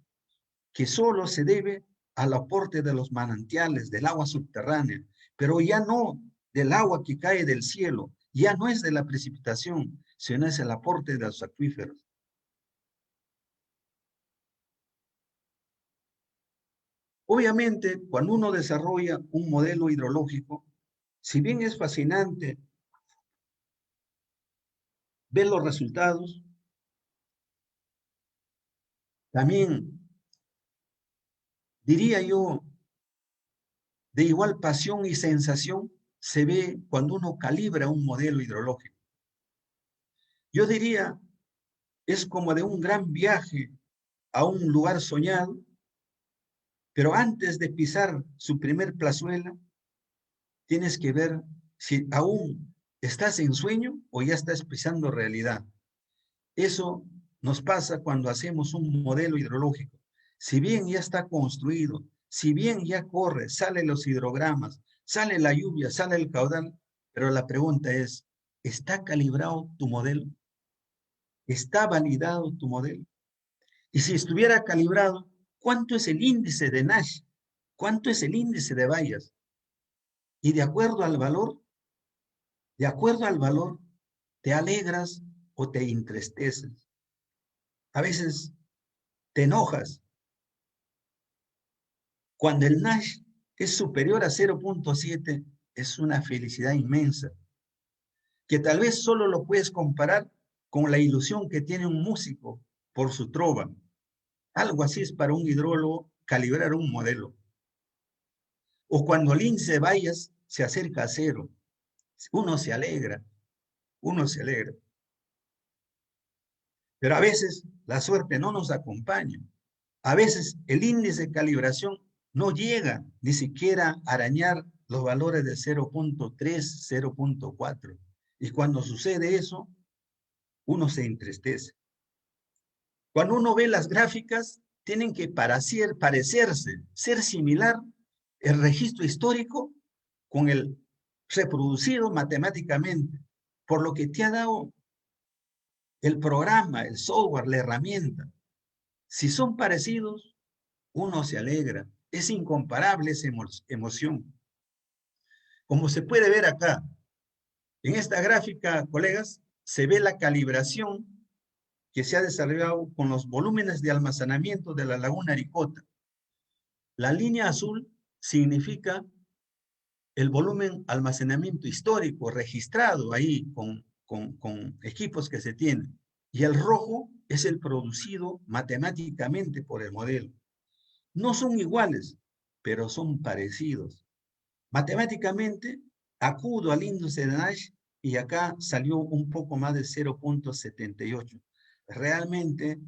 que solo se debe al aporte de los manantiales, del agua subterránea, pero ya no del agua que cae del cielo, ya no es de la precipitación, sino es el aporte de los acuíferos. Obviamente, cuando uno desarrolla un modelo hidrológico, si bien es fascinante ver los resultados, también diría yo, de igual pasión y sensación se ve cuando uno calibra un modelo hidrológico. Yo diría, es como de un gran viaje a un lugar soñado, pero antes de pisar su primer plazuela, tienes que ver si aún estás en sueño o ya estás pisando realidad. Eso nos pasa cuando hacemos un modelo hidrológico. Si bien ya está construido, si bien ya corre, salen los hidrogramas, sale la lluvia, sale el caudal, pero la pregunta es, ¿está calibrado tu modelo? ¿Está validado tu modelo? Y si estuviera calibrado, ¿cuánto es el índice de Nash? ¿Cuánto es el índice de Bayes? Y de acuerdo al valor, te alegras o te entristeces. A veces te enojas. Cuando el Nash es superior a 0.7, es una felicidad inmensa, que tal vez solo lo puedes comparar con la ilusión que tiene un músico por su trova. Algo así es para un hidrólogo calibrar un modelo. O cuando el índice de Bayes se acerca a 0, uno se alegra, uno se alegra. Pero a veces la suerte no nos acompaña. A veces el índice de calibración no llega ni siquiera a arañar los valores de 0.3, 0.4. Y cuando sucede eso, uno se entristece. Cuando uno ve las gráficas, tienen que parecerse, ser similar el registro histórico con el reproducido matemáticamente, por lo que te ha dado el programa, el software, la herramienta. Si son parecidos, uno se alegra. Es incomparable esa emoción. Como se puede ver acá, en esta gráfica, colegas, se ve la calibración que se ha desarrollado con los volúmenes de almacenamiento de la laguna Aricota. La línea azul significa el volumen almacenamiento histórico registrado ahí con equipos que se tienen. Y el rojo es el producido matemáticamente por el modelo. No son iguales, pero son parecidos. Matemáticamente, acudo al índice de Nash y acá salió un poco más de 0.78. Realmente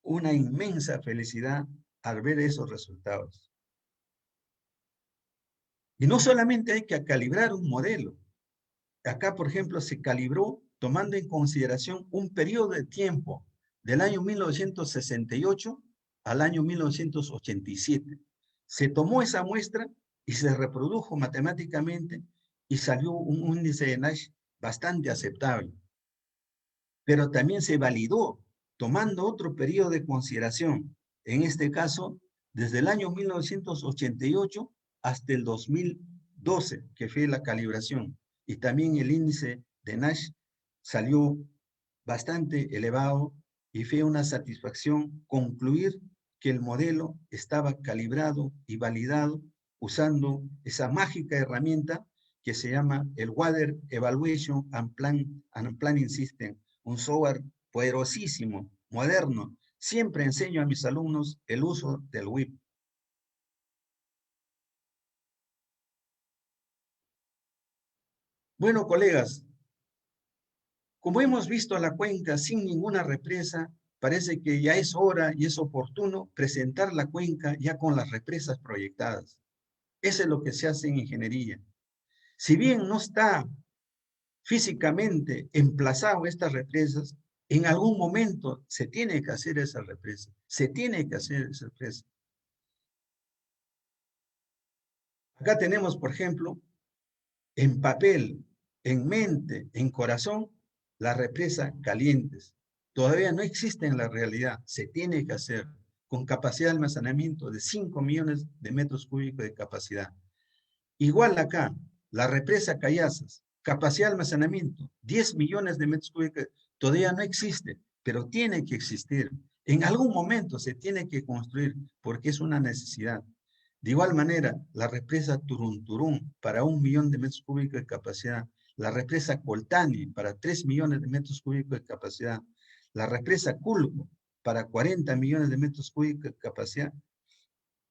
una inmensa felicidad al ver esos resultados. Y no solamente hay que calibrar un modelo. Acá, por ejemplo, se calibró tomando en consideración un periodo de tiempo del año 1968 al año 1987. Se tomó esa muestra y se reprodujo matemáticamente y salió un índice de Nash bastante aceptable. Pero también se validó tomando otro periodo de consideración, en este caso, desde el año 1988 hasta el 2012, que fue la calibración. Y también el índice de Nash salió bastante elevado y fue una satisfacción concluir que el modelo estaba calibrado y validado usando esa mágica herramienta que se llama el Water Evaluation and Planning System, un software poderosísimo, moderno. Siempre enseño a mis alumnos el uso del WIP. Bueno, colegas, como hemos visto la cuenca sin ninguna represa, parece que ya es hora y es oportuno presentar la cuenca ya con las represas proyectadas. Eso es lo que se hace en ingeniería. Si bien no está físicamente emplazado estas represas, en algún momento se tiene que hacer esa represa, se tiene que hacer esa represa. Acá tenemos, por ejemplo, en papel, en mente, en corazón, la represa Calientes. Todavía no existe en la realidad, se tiene que hacer con capacidad de almacenamiento de 5 millones de metros cúbicos de capacidad. Igual acá, la represa Cayazas, capacidad de almacenamiento, 10 millones de metros cúbicos, todavía no existe, pero tiene que existir. En algún momento se tiene que construir porque es una necesidad. De igual manera, la represa Turunturún para 1 millón de metros cúbicos de capacidad, la represa Coltani para 3 millones de metros cúbicos de capacidad, la represa Culco para 40 millones de metros cúbicos de capacidad.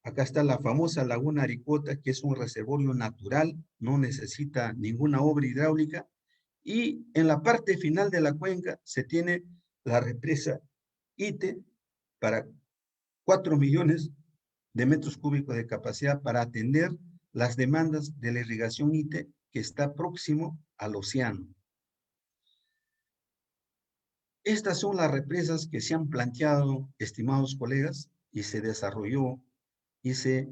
Acá está la famosa laguna Aricota, que es un reservorio natural, no necesita ninguna obra hidráulica. Y en la parte final de la cuenca se tiene la represa Ite para 4 millones de metros cúbicos de capacidad para atender las demandas de la irrigación Ite que está próximo al océano. Estas son las represas que se han planteado, estimados colegas, y se desarrolló y se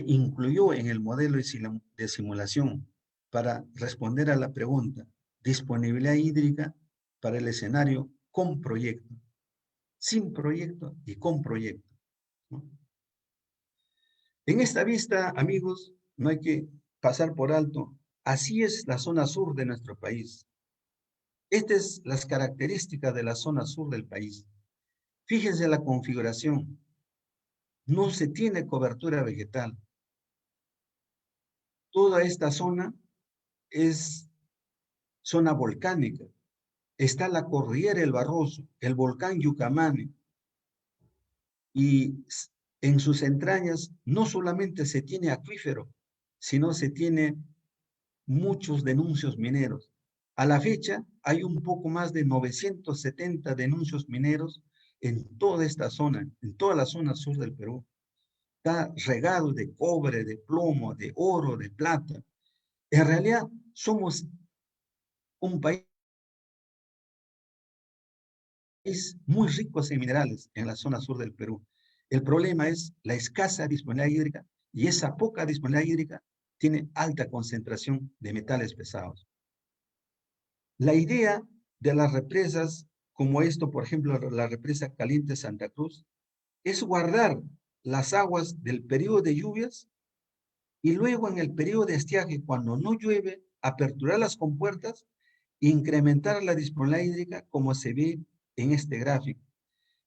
incluyó en el modelo de simulación para responder a la pregunta, disponibilidad hídrica para el escenario con proyecto, sin proyecto y con proyecto, ¿no? En esta vista, amigos, no hay que pasar por alto, así es la zona sur de nuestro país. Estas son las características de la zona sur del país. Fíjense la configuración. No se tiene cobertura vegetal. Toda esta zona es zona volcánica. Está la cordillera El Barroso, el volcán Yucamani, y en sus entrañas no solamente se tiene acuífero, sino se tiene muchos denuncios mineros. A la fecha hay un poco más de 970 denuncios mineros en toda esta zona, en toda la zona sur del Perú. Está regado de cobre, de plomo, de oro, de plata. En realidad somos un país Es muy rico en minerales en la zona sur del Perú. El problema es la escasa disponibilidad hídrica y esa poca disponibilidad hídrica tiene alta concentración de metales pesados. La idea de las represas, como esto, por ejemplo, la represa Caliente Santa Cruz, es guardar las aguas del periodo de lluvias y luego en el periodo de estiaje, cuando no llueve, aperturar las compuertas e incrementar la disponibilidad hídrica como se ve en este gráfico.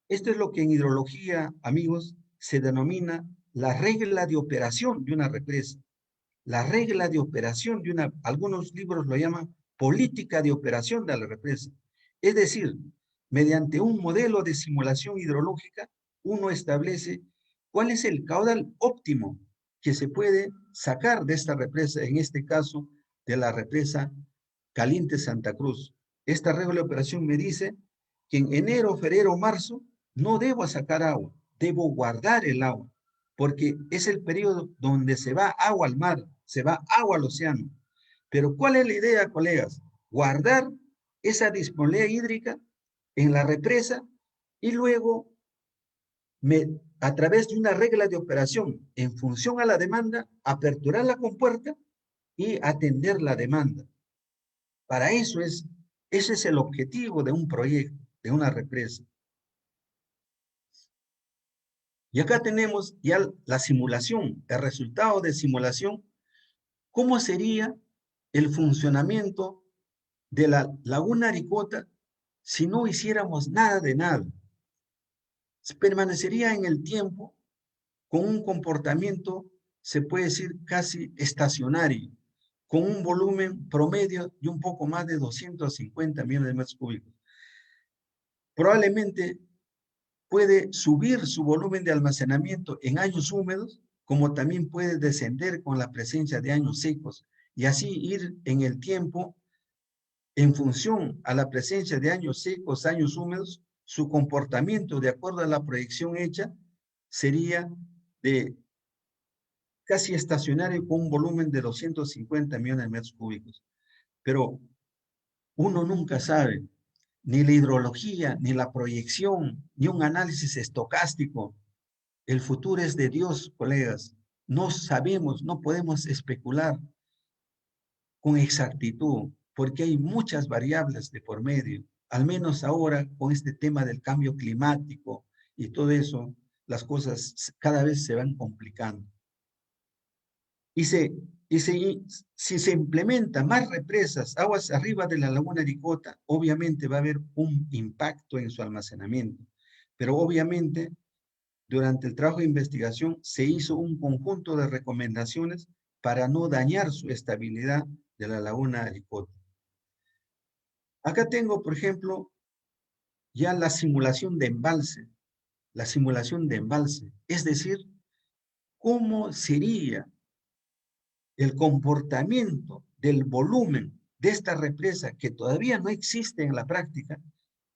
Esto es lo que en hidrología, amigos, se denomina la regla de operación de una represa. La regla de operación de una, algunos libros lo llaman política de operación de la represa. Es decir, mediante un modelo de simulación hidrológica, uno establece cuál es el caudal óptimo que se puede sacar de esta represa, en este caso, de la represa Caliente Santa Cruz. Esta regla de operación me dice que en enero, febrero, marzo, no debo sacar agua, debo guardar el agua, porque es el periodo donde se va agua al mar, se va agua al océano. Pero ¿cuál es la idea, colegas? Guardar esa disponibilidad hídrica en la represa y luego, a través de una regla de operación en función a la demanda, aperturar la compuerta y atender la demanda. Para eso ese es el objetivo de un proyecto, de una represa. Y acá tenemos ya la simulación, el resultado de simulación. ¿Cómo sería el funcionamiento de la laguna Aricota si no hiciéramos nada de nada? Permanecería en el tiempo con un comportamiento, se puede decir, casi estacionario, con un volumen promedio de un poco más de 250 millones de metros cúbicos. Probablemente puede subir su volumen de almacenamiento en años húmedos, como también puede descender con la presencia de años secos, y así ir en el tiempo en función a la presencia de años secos, años húmedos. Su comportamiento, de acuerdo a la proyección hecha, sería de casi estacionario con un volumen de 250 millones de metros cúbicos. Pero uno nunca sabe, ni la hidrología, ni la proyección, ni un análisis estocástico. El futuro es de Dios, colegas. No sabemos, no podemos especular con exactitud, porque hay muchas variables de por medio. Al menos ahora, con este tema del cambio climático y todo eso, las cosas cada vez se van complicando. Y si se implementan más represas, aguas arriba de la laguna Aricota, obviamente va a haber un impacto en su almacenamiento. Pero obviamente, durante el trabajo de investigación, se hizo un conjunto de recomendaciones para no dañar su estabilidad de la laguna Aricota. Acá tengo, por ejemplo, ya la simulación de embalse. La simulación de embalse. Es decir, cómo sería el comportamiento del volumen de esta represa que todavía no existe en la práctica,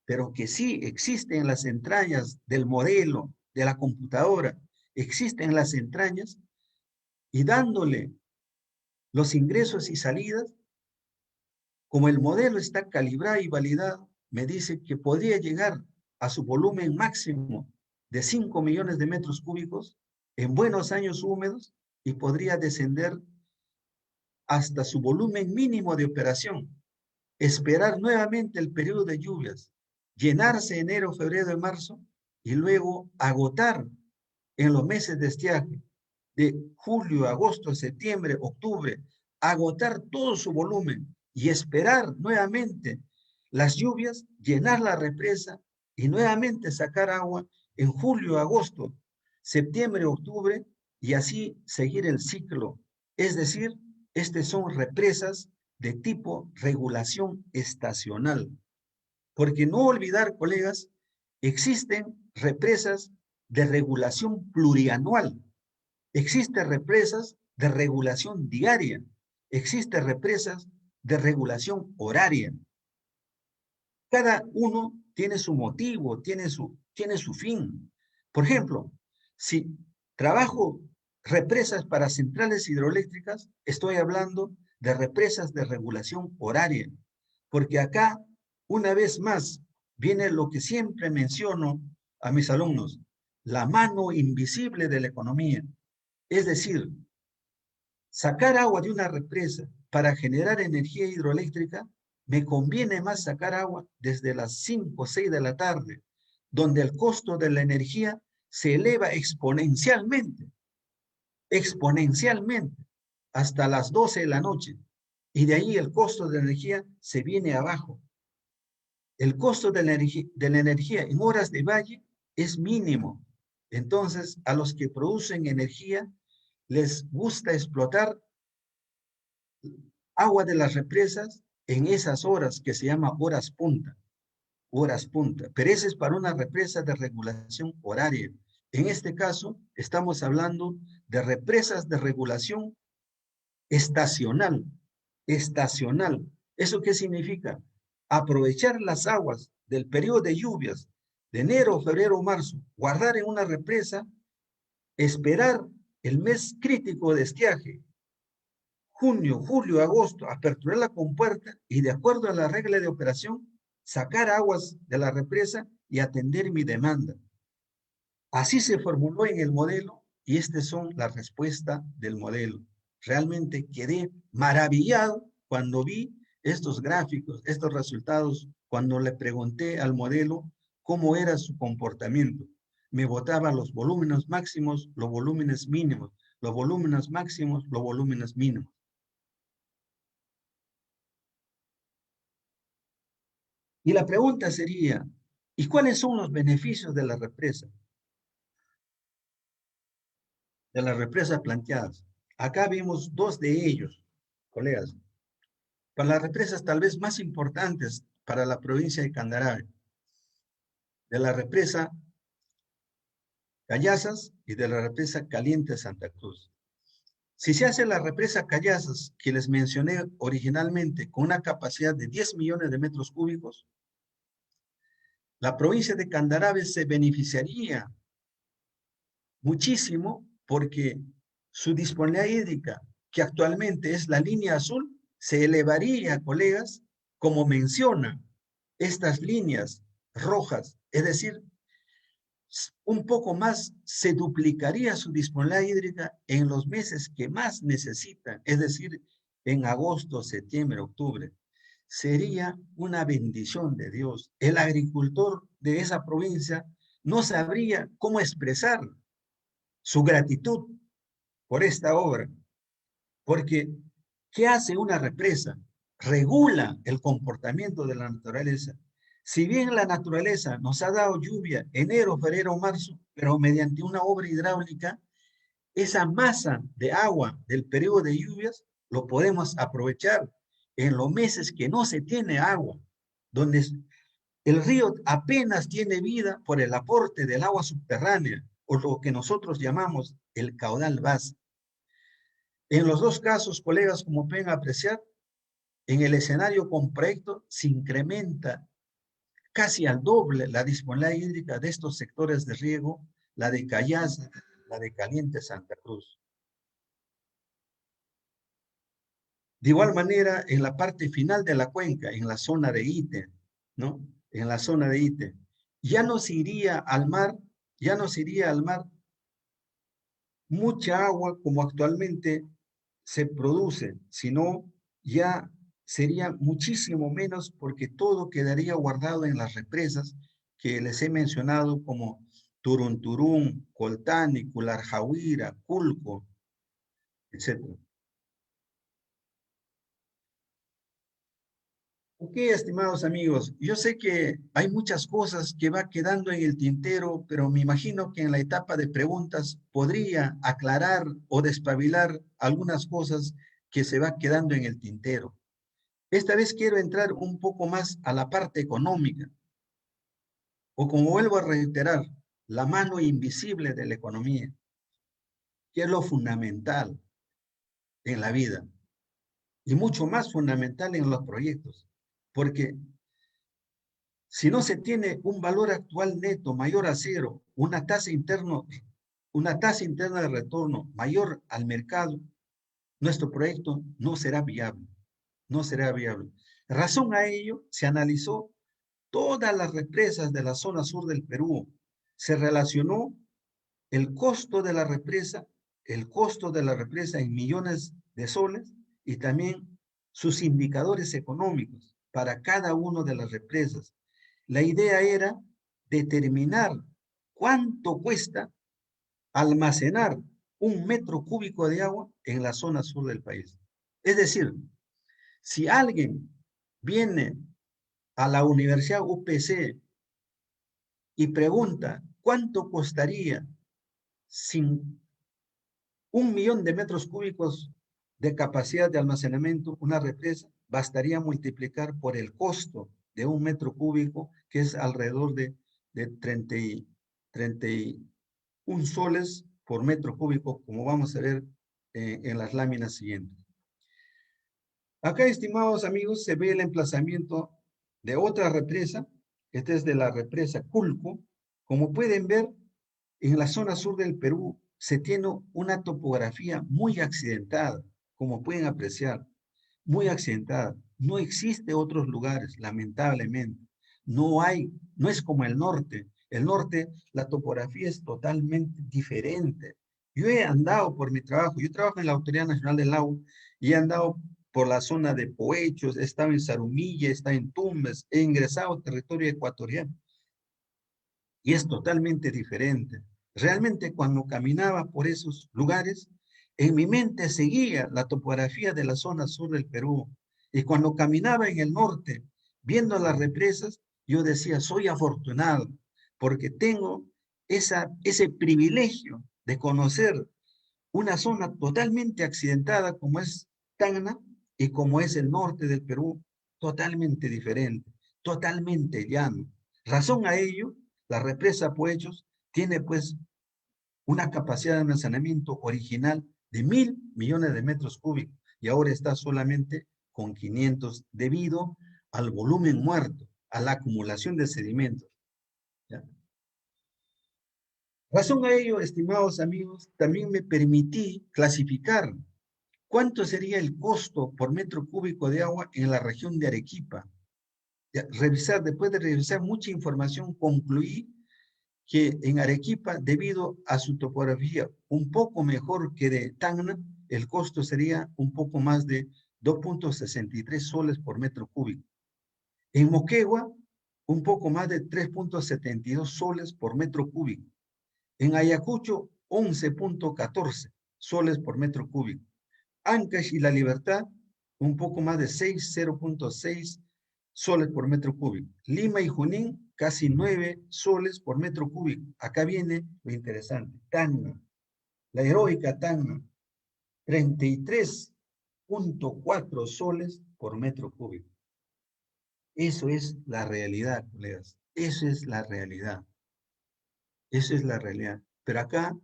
pero que sí existe en las entrañas del modelo de la computadora, existe en las entrañas, y dándole los ingresos y salidas, como el modelo está calibrado y validado, me dice que podría llegar a su volumen máximo de 5 millones de metros cúbicos en buenos años húmedos y podría descender hasta su volumen mínimo de operación, esperar nuevamente el periodo de lluvias, llenarse enero, febrero y marzo y luego agotar en los meses de estiaje de julio, agosto, septiembre, octubre, agotar todo su volumen y esperar nuevamente las lluvias, llenar la represa y nuevamente sacar agua en julio, agosto, septiembre, octubre y así seguir el ciclo. Es decir, estas son represas de tipo regulación estacional. Porque no olvidar, colegas, existen represas de regulación plurianual, existen represas de regulación diaria, existen represas de regulación horaria. Cada uno tiene su motivo, tiene su fin. Por ejemplo, si trabajo represas para centrales hidroeléctricas, estoy hablando de represas de regulación horaria, porque acá, una vez más, viene lo que siempre menciono a mis alumnos, la mano invisible de la economía. Es decir, sacar agua de una represa para generar energía hidroeléctrica, me conviene más sacar agua desde las 5 o 6 de la tarde, donde el costo de la energía se eleva exponencialmente, hasta las 12 de la noche. Y de ahí el costo de la energía se viene abajo. El costo de la energía en horas de valle es mínimo. Entonces, a los que producen energía les gusta explotar agua de las represas en esas horas que se llama horas punta. Pero ese es para una represa de regulación horaria. En este caso, estamos hablando de represas de regulación estacional. Estacional. ¿Eso qué significa? Aprovechar las aguas del periodo de lluvias de enero, febrero, marzo, guardar en una represa, esperar el mes crítico de estiaje, junio, julio, agosto, aperturar la compuerta y de acuerdo a la regla de operación, sacar aguas de la represa y atender mi demanda. Así se formuló en el modelo y estas son las respuestas del modelo. Realmente quedé maravillado cuando vi estos gráficos, estos resultados, cuando le pregunté al modelo cómo era su comportamiento. Me botaba los volúmenes máximos, los volúmenes mínimos, los volúmenes máximos, los volúmenes mínimos. Y la pregunta sería, ¿y cuáles son los beneficios de la represa? De las represas planteadas. Acá vimos dos de ellos, colegas. Para las represas tal vez más importantes para la provincia de Candarave, de la represa Callazas y de la represa Caliente Santa Cruz. Si se hace la represa Callazas, que les mencioné originalmente, con una capacidad de 10 millones de metros cúbicos, la provincia de Candarave se beneficiaría muchísimo porque su disponibilidad hídrica, que actualmente es la línea azul, se elevaría, colegas, como menciona estas líneas rojas, es decir, un poco más se duplicaría su disponibilidad hídrica en los meses que más necesitan, es decir, en agosto, septiembre, octubre. Sería una bendición de Dios. El agricultor de esa provincia no sabría cómo expresar su gratitud por esta obra, porque ¿qué hace una represa? Regula el comportamiento de la naturaleza. Si bien la naturaleza nos ha dado lluvia enero, febrero, marzo, pero mediante una obra hidráulica, esa masa de agua del periodo de lluvias lo podemos aprovechar en los meses que no se tiene agua, donde el río apenas tiene vida por el aporte del agua subterránea, o lo que nosotros llamamos el caudal base. En los dos casos, colegas, como pueden apreciar, en el escenario con proyecto se incrementa casi al doble la disponibilidad hídrica de estos sectores de riego, la de Callazas, la de Caliente Santa Cruz. De igual manera, en la parte final de la cuenca, en la zona de Ite, ¿no? En la zona de Ite, ya no se iría al mar mucha agua como actualmente se produce, sino ya sería muchísimo menos porque todo quedaría guardado en las represas que les he mencionado como Turunturún, Coltani, Cularjahuira, Culco, etc. Ok, estimados amigos, yo sé que hay muchas cosas que va quedando en el tintero, pero me imagino que en la etapa de preguntas podría aclarar o despabilar algunas cosas que se va quedando en el tintero. Esta vez quiero entrar un poco más a la parte económica, o como vuelvo a reiterar, la mano invisible de la economía, que es lo fundamental en la vida y mucho más fundamental en los proyectos, porque si no se tiene un valor actual neto mayor a cero, una tasa interna de retorno mayor al mercado, nuestro proyecto no será viable. No será viable. Razón a ello, se analizó todas las represas de la zona sur del Perú. Se relacionó el costo de la represa, en millones de soles y también sus indicadores económicos para cada una de las represas. La idea era determinar cuánto cuesta almacenar 1 metro cúbico de agua en la zona sur del país. Es decir, si alguien viene a la Universidad UPC y pregunta cuánto costaría sin 1 millón de metros cúbicos de capacidad de almacenamiento una represa, bastaría multiplicar por el costo de 1 metro cúbico, que es alrededor de 31 soles por metro cúbico, como vamos a ver en las láminas siguientes. Acá, estimados amigos, se ve el emplazamiento de otra represa. Esta es de la represa Culco. Como pueden ver, en la zona sur del Perú se tiene una topografía muy accidentada, como pueden apreciar, muy accidentada. No existe otros lugares, lamentablemente. No es como el norte. El norte, la topografía es totalmente diferente. Yo he andado por mi trabajo, yo trabajo en la Autoridad Nacional del Agua y he andado por la zona de Poechos, he estado en Zarumilla, he estado en Tumbes, he ingresado al territorio ecuatoriano y es totalmente diferente. Realmente cuando caminaba por esos lugares, en mi mente seguía la topografía de la zona sur del Perú. Y cuando caminaba en el norte, viendo las represas, yo decía, soy afortunado, porque tengo ese privilegio de conocer una zona totalmente accidentada como es Tacna y como es el norte del Perú, totalmente diferente, totalmente llano. Razón a ello, la represa Poechos tiene pues una capacidad de almacenamiento original de 1.000 millones de metros cúbicos y ahora está solamente con 500 debido al volumen muerto, a la acumulación de sedimentos. ¿Ya? Razón a ello, estimados amigos, también me permití clasificar cuánto sería el costo por metro cúbico de agua en la región de Arequipa. Después de revisar mucha información, concluí que en Arequipa, debido a su topografía un poco mejor que de Tacna, el costo sería un poco más de 2.63 soles por metro cúbico. En Moquegua, un poco más de 3.72 soles por metro cúbico. En Ayacucho, 11.14 soles por metro cúbico. Ancash y La Libertad, un poco más de 0.6 soles por metro cúbico. Lima y Junín, casi 9 soles por metro cúbico. Acá viene lo interesante. Tacna, la heroica Tacna, 33.4 soles por metro cúbico. Eso es la realidad, colegas. Eso es la realidad. Eso es la realidad. Pero acá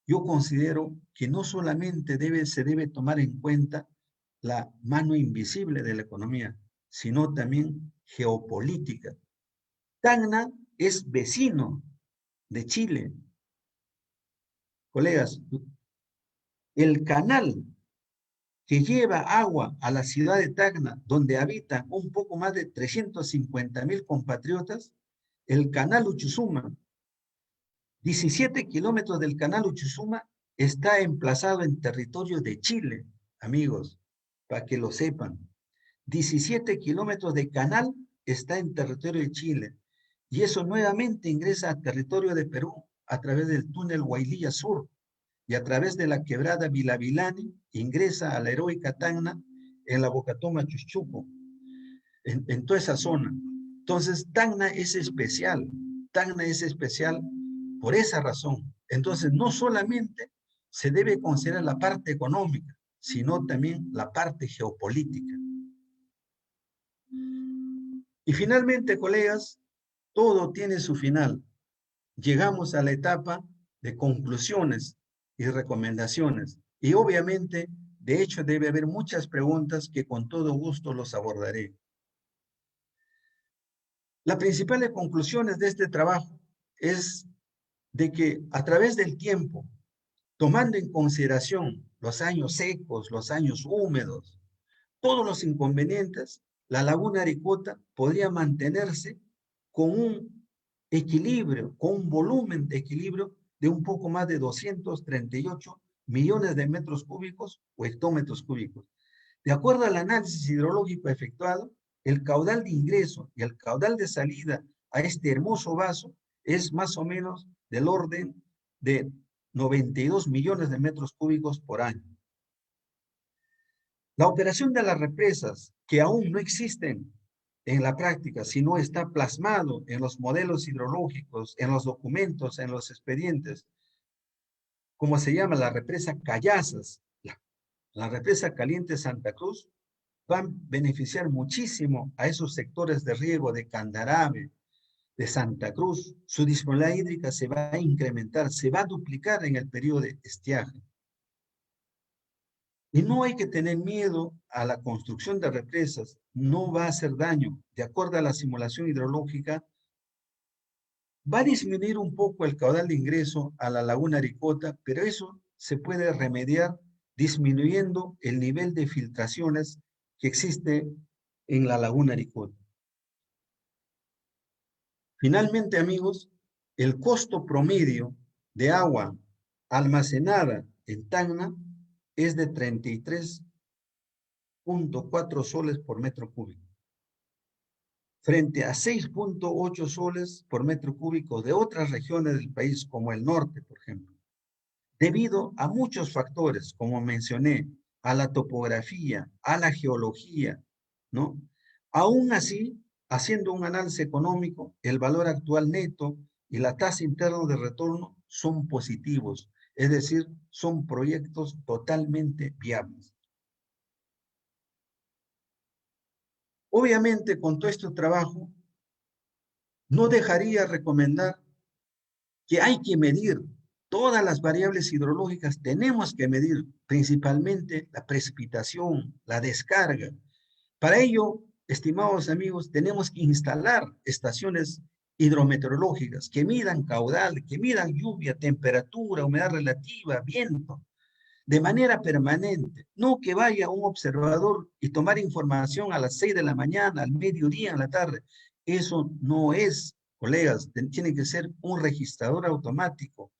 yo considero que no solamente se debe tomar en cuenta la mano invisible de la economía, sino también geopolítica. Tacna es vecino de Chile. Colegas, el canal que lleva agua a la ciudad de Tacna, donde habitan un poco más de 350.000 compatriotas, el canal Uchusuma, 17 kilómetros del canal Uchusuma, está emplazado en territorio de Chile, amigos, para que lo sepan. 17 kilómetros de canal está en territorio de Chile. Y eso nuevamente ingresa a territorio de Perú a través del túnel Huaylilla Sur y a través de la quebrada Vilavilani ingresa a la heroica Tacna en la Bocatoma Chuchuco, en toda esa zona. Entonces, Tacna es especial por esa razón. Entonces, no solamente se debe considerar la parte económica, sino también la parte geopolítica. Y finalmente, colegas, todo tiene su final. Llegamos a la etapa de conclusiones y recomendaciones. Y obviamente, de hecho, debe haber muchas preguntas que con todo gusto los abordaré. Las principales conclusiones de este trabajo es de que a través del tiempo, tomando en consideración los años secos, los años húmedos, todos los inconvenientes, la laguna Aricota podría mantenerse con un equilibrio, con un volumen de equilibrio de un poco más de 238 millones de metros cúbicos o hectómetros cúbicos. De acuerdo al análisis hidrológico efectuado, el caudal de ingreso y el caudal de salida a este hermoso vaso es más o menos del orden de 92 millones de metros cúbicos por año. La operación de las represas, que aún no existen en la práctica, sino está plasmado en los modelos hidrológicos, en los documentos, en los expedientes, como se llama la represa Callazas, la represa Caliente Santa Cruz, van a beneficiar muchísimo a esos sectores de riego de Candarave, de Santa Cruz. Su disponibilidad hídrica se va a incrementar, se va a duplicar en el periodo de estiaje. Y no hay que tener miedo a la construcción de represas, no va a hacer daño. De acuerdo a la simulación hidrológica, va a disminuir un poco el caudal de ingreso a la laguna Aricota, pero eso se puede remediar disminuyendo el nivel de filtraciones que existe en la laguna Aricota. Finalmente, amigos, el costo promedio de agua almacenada en Tacna es de 33.4 soles por metro cúbico, frente a 6.8 soles por metro cúbico de otras regiones del país, como el norte, por ejemplo, debido a muchos factores, como mencioné, a la topografía, a la geología, ¿no? Aún así, haciendo un análisis económico, el valor actual neto y la tasa interna de retorno son positivos, es decir, son proyectos totalmente viables. Obviamente, con todo este trabajo, no dejaría recomendar que hay que medir todas las variables hidrológicas, tenemos que medir principalmente la precipitación, la descarga. Para ello, estimados amigos, tenemos que instalar estaciones hidrometeorológicas que midan caudal, que midan lluvia, temperatura, humedad relativa, viento, de manera permanente. No que vaya un observador y tomar información a las 6 de la mañana, al mediodía, en la tarde. Eso no es, colegas, tiene que ser un registrador automático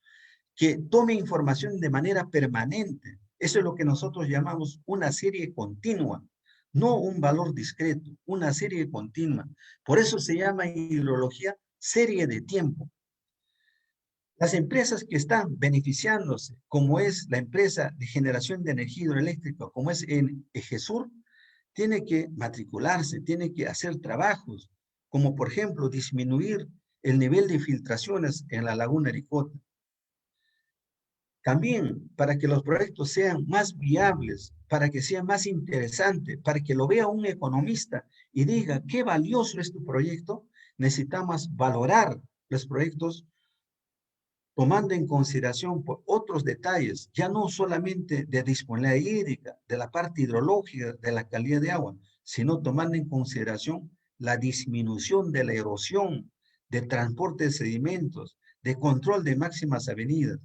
que tome información de manera permanente. Eso es lo que nosotros llamamos una serie continua, no un valor discreto, una serie continua. Por eso se llama hidrología serie de tiempo. Las empresas que están beneficiándose, como es la empresa de generación de energía hidroeléctrica, como es en Ejesur, tiene que matricularse, tiene que hacer trabajos, como por ejemplo disminuir el nivel de filtraciones en la laguna Aricota. También para que los proyectos sean más viables, para que sea más interesante, para que lo vea un economista y diga qué valioso es tu proyecto, necesitamos valorar los proyectos tomando en consideración por otros detalles, ya no solamente de disponibilidad hídrica, de la parte hidrológica, de la calidad de agua, sino tomando en consideración la disminución de la erosión, de transporte de sedimentos, de control de máximas avenidas.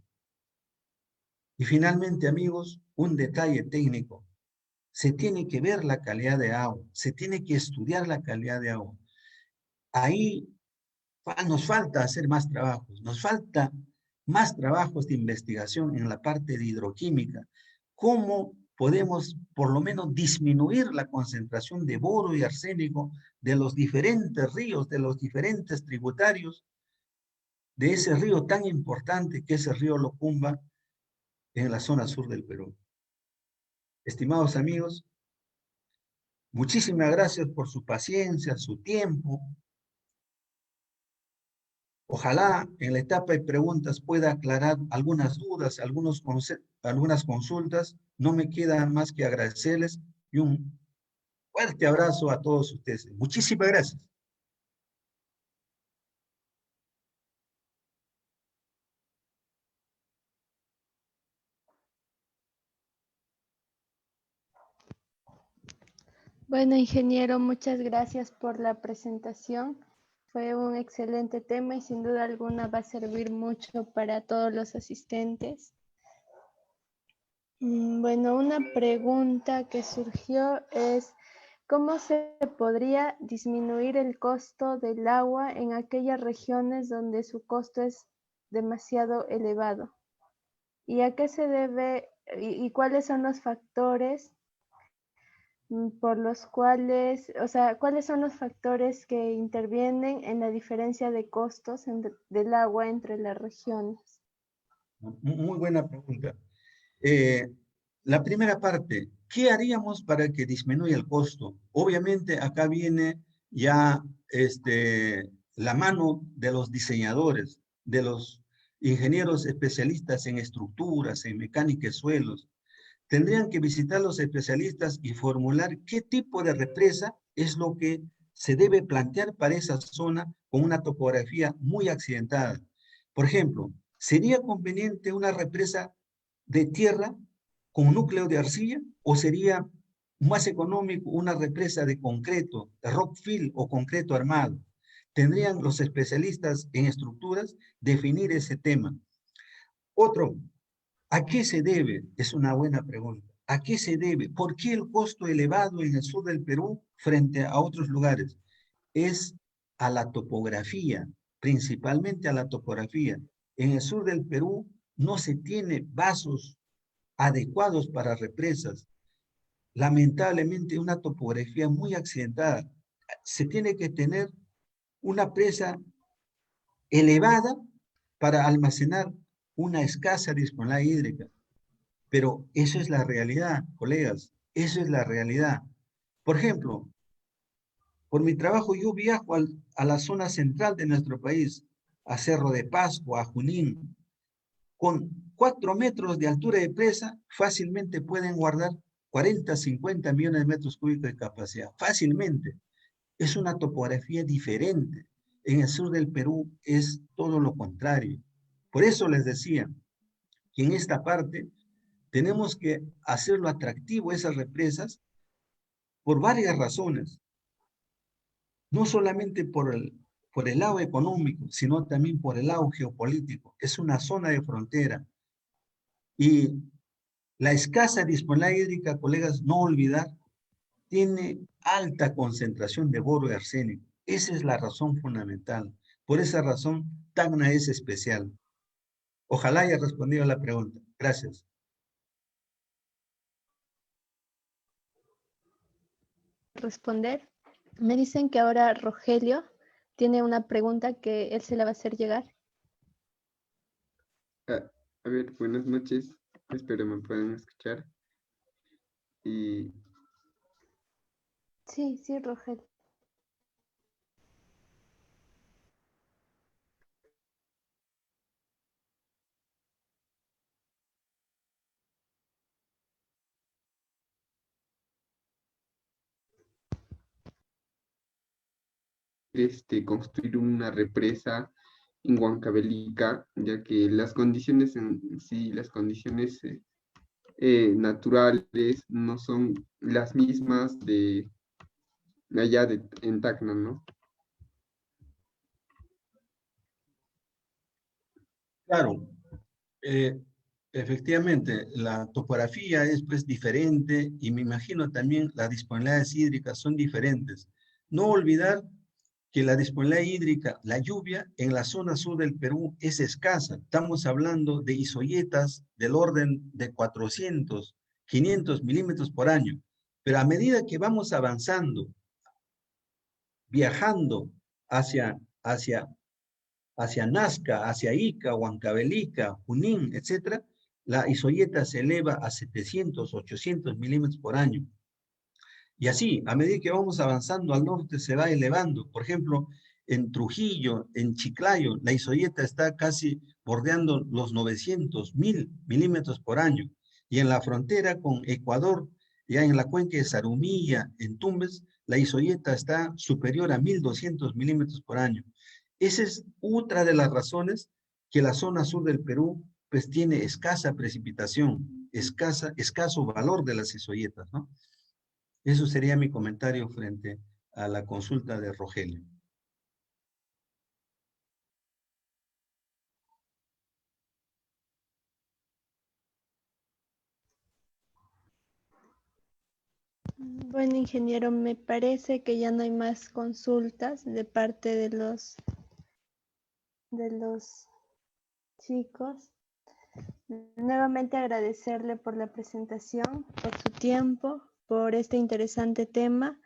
Y finalmente, amigos, un detalle técnico. Se tiene que ver la calidad de agua, se tiene que estudiar la calidad de agua. Ahí nos falta hacer más trabajos, nos falta más trabajos de investigación en la parte de hidroquímica. ¿Cómo podemos por lo menos disminuir la concentración de boro y arsénico de los diferentes ríos, de los diferentes tributarios, de ese río tan importante que es el río Locumba en la zona sur del Perú? Estimados amigos, muchísimas gracias por su paciencia, su tiempo. Ojalá en la etapa de preguntas pueda aclarar algunas dudas, algunas consultas. No me queda más que agradecerles y un fuerte abrazo a todos ustedes. Muchísimas gracias. Bueno, ingeniero, muchas gracias por la presentación. Fue un excelente tema y sin duda alguna va a servir mucho para todos los asistentes. Bueno, una pregunta que surgió es, ¿cómo se podría disminuir el costo del agua en aquellas regiones donde su costo es demasiado elevado? ¿Y a qué se debe y cuáles son los factores por los cuales, o sea, cuáles son los factores que intervienen en la diferencia de costos del agua entre las regiones? Muy buena pregunta. Eh, la primera parte, ¿qué haríamos para que disminuya el costo? Obviamente acá viene ya la mano de los diseñadores, de los ingenieros especialistas en estructuras, en mecánica de suelos. Tendrían que visitar los especialistas y formular qué tipo de represa es lo que se debe plantear para esa zona con una topografía muy accidentada. Por ejemplo, ¿sería conveniente una represa de tierra con núcleo de arcilla o sería más económico una represa de concreto, de rock fill o concreto armado? Tendrían los especialistas en estructuras definir ese tema. Otro, ¿a qué se debe? Es una buena pregunta. ¿A qué se debe? ¿Por qué el costo elevado en el sur del Perú frente a otros lugares? Es a la topografía, principalmente a la topografía. En el sur del Perú no se tiene vasos adecuados para represas. Lamentablemente, una topografía muy accidentada. Se tiene que tener una presa elevada para almacenar una escasa disponibilidad hídrica. Pero eso es la realidad, colegas, eso es la realidad. Por ejemplo, por mi trabajo yo viajo a la zona central de nuestro país, a Cerro de Pasco, a Junín. Con 4 metros de altura de presa, fácilmente pueden guardar 40, 50 millones de metros cúbicos de capacidad. Fácilmente. Es una topografía diferente. En el sur del Perú es todo lo contrario. Por eso les decía que en esta parte tenemos que hacerlo atractivo esas represas por varias razones, no solamente por el lado económico, sino también por el lado geopolítico. Es una zona de frontera y la escasa disponibilidad hídrica, colegas, no olvidar, tiene alta concentración de boro y arsénico. Esa es la razón fundamental. Por esa razón, Tacna es especial. Ojalá haya respondido a la pregunta. Gracias. Responder. Me dicen que ahora Rogelio tiene una pregunta que él se la va a hacer llegar. A ver, buenas noches. Espero me puedan escuchar. Y Sí, sí, Rogelio. construir una represa en Huancavelica, ya que las condiciones en sí, las condiciones naturales no son las mismas de allá en Tacna, ¿no? Claro, eh, efectivamente, la topografía es pues diferente y me imagino también las disponibilidades hídricas son diferentes. No olvidar que la disponibilidad hídrica, la lluvia en la zona sur del Perú es escasa. Estamos hablando de isoyetas del orden de 400, 500 milímetros por año. Pero a medida que vamos avanzando, viajando hacia hacia Nazca, hacia Ica, Huancavelica, Junín, etcétera, la isoyeta se eleva a 700, 800 milímetros por año. Y así, a medida que vamos avanzando al norte, se va elevando. Por ejemplo, en Trujillo, en Chiclayo, la isoyeta está casi bordeando los 900, 1000 milímetros por año. Y en la frontera con Ecuador, ya en la cuenca de Zarumilla, en Tumbes, la isoyeta está superior a 1200 milímetros por año. Esa es otra de las razones que la zona sur del Perú pues tiene escasa precipitación, escaso valor de las isoyetas, ¿no? Eso sería mi comentario frente a la consulta de Rogelio. Bueno, ingeniero, me parece que ya no hay más consultas de parte de los chicos. Nuevamente agradecerle por la presentación, por su tiempo, por este interesante tema.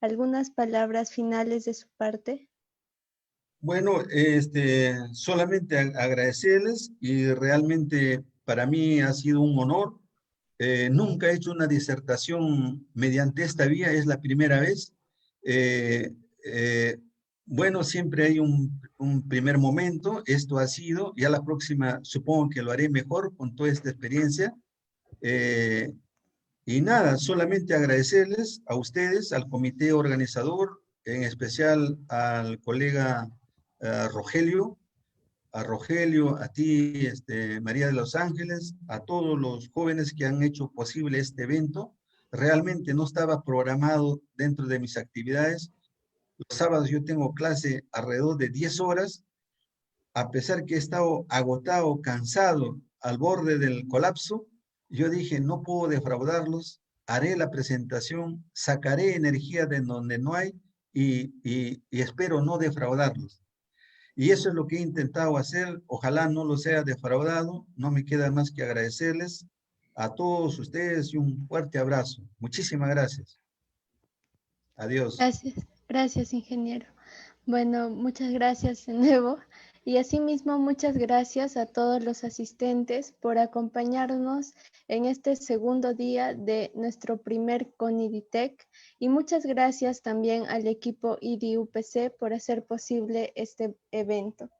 ¿Algunas palabras finales de su parte? Bueno, solamente agradecerles y realmente para mí ha sido un honor. Nunca he hecho una disertación mediante esta vía, es la primera vez. Eh, eh, bueno, siempre hay un primer momento, esto ha sido, ya la próxima supongo que lo haré mejor con toda esta experiencia. Eh, y nada, solamente agradecerles a ustedes, al comité organizador, en especial al colega Rogelio, a ti, María de los Ángeles, a todos los jóvenes que han hecho posible este evento. Realmente no estaba programado dentro de mis actividades. Los sábados yo tengo clase alrededor de 10 horas, a pesar que he estado agotado, cansado, al borde del colapso. Yo dije, no puedo defraudarlos, haré la presentación, sacaré energía de donde no hay y espero no defraudarlos. Y eso es lo que he intentado hacer. Ojalá no los haya defraudado. No me queda más que agradecerles a todos ustedes y un fuerte abrazo. Muchísimas gracias. Adiós. Gracias, gracias, ingeniero. Bueno, muchas gracias de nuevo. Y asimismo, muchas gracias a todos los asistentes por acompañarnos en este segundo día de nuestro primer CONIDITEC. Y muchas gracias también al equipo IDIUPC por hacer posible este evento.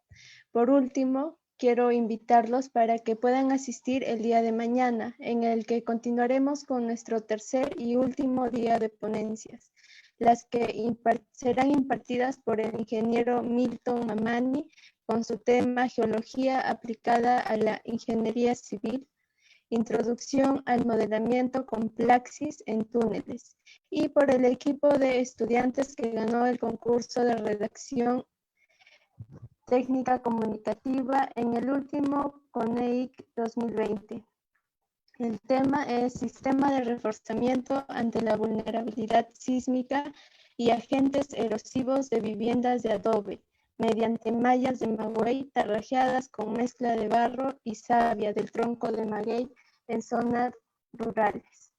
Por último, quiero invitarlos para que puedan asistir el día de mañana, en el que continuaremos con nuestro tercer y último día de ponencias, las que serán impartidas por el ingeniero Milton Mamani con su tema Geología aplicada a la Ingeniería Civil, Introducción al modelamiento con Plaxis en túneles, y por el equipo de estudiantes que ganó el concurso de redacción técnica comunicativa en el último CONEIC 2020. El tema es Sistema de reforzamiento ante la vulnerabilidad sísmica y agentes erosivos de viviendas de adobe, mediante mallas de maguey tarrajeadas con mezcla de barro y savia del tronco de maguey en zonas rurales.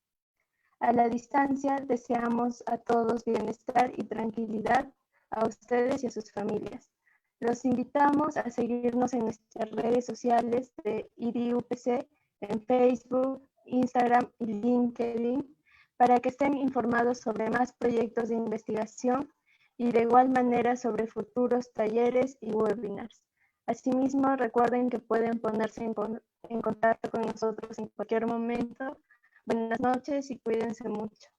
A la distancia deseamos a todos bienestar y tranquilidad, a ustedes y a sus familias. Los invitamos a seguirnos en nuestras redes sociales de IDIUPC, en Facebook, Instagram y LinkedIn, para que estén informados sobre más proyectos de investigación y de igual manera sobre futuros talleres y webinars. Asimismo, recuerden que pueden ponerse en contacto con nosotros en cualquier momento. Buenas noches y cuídense mucho.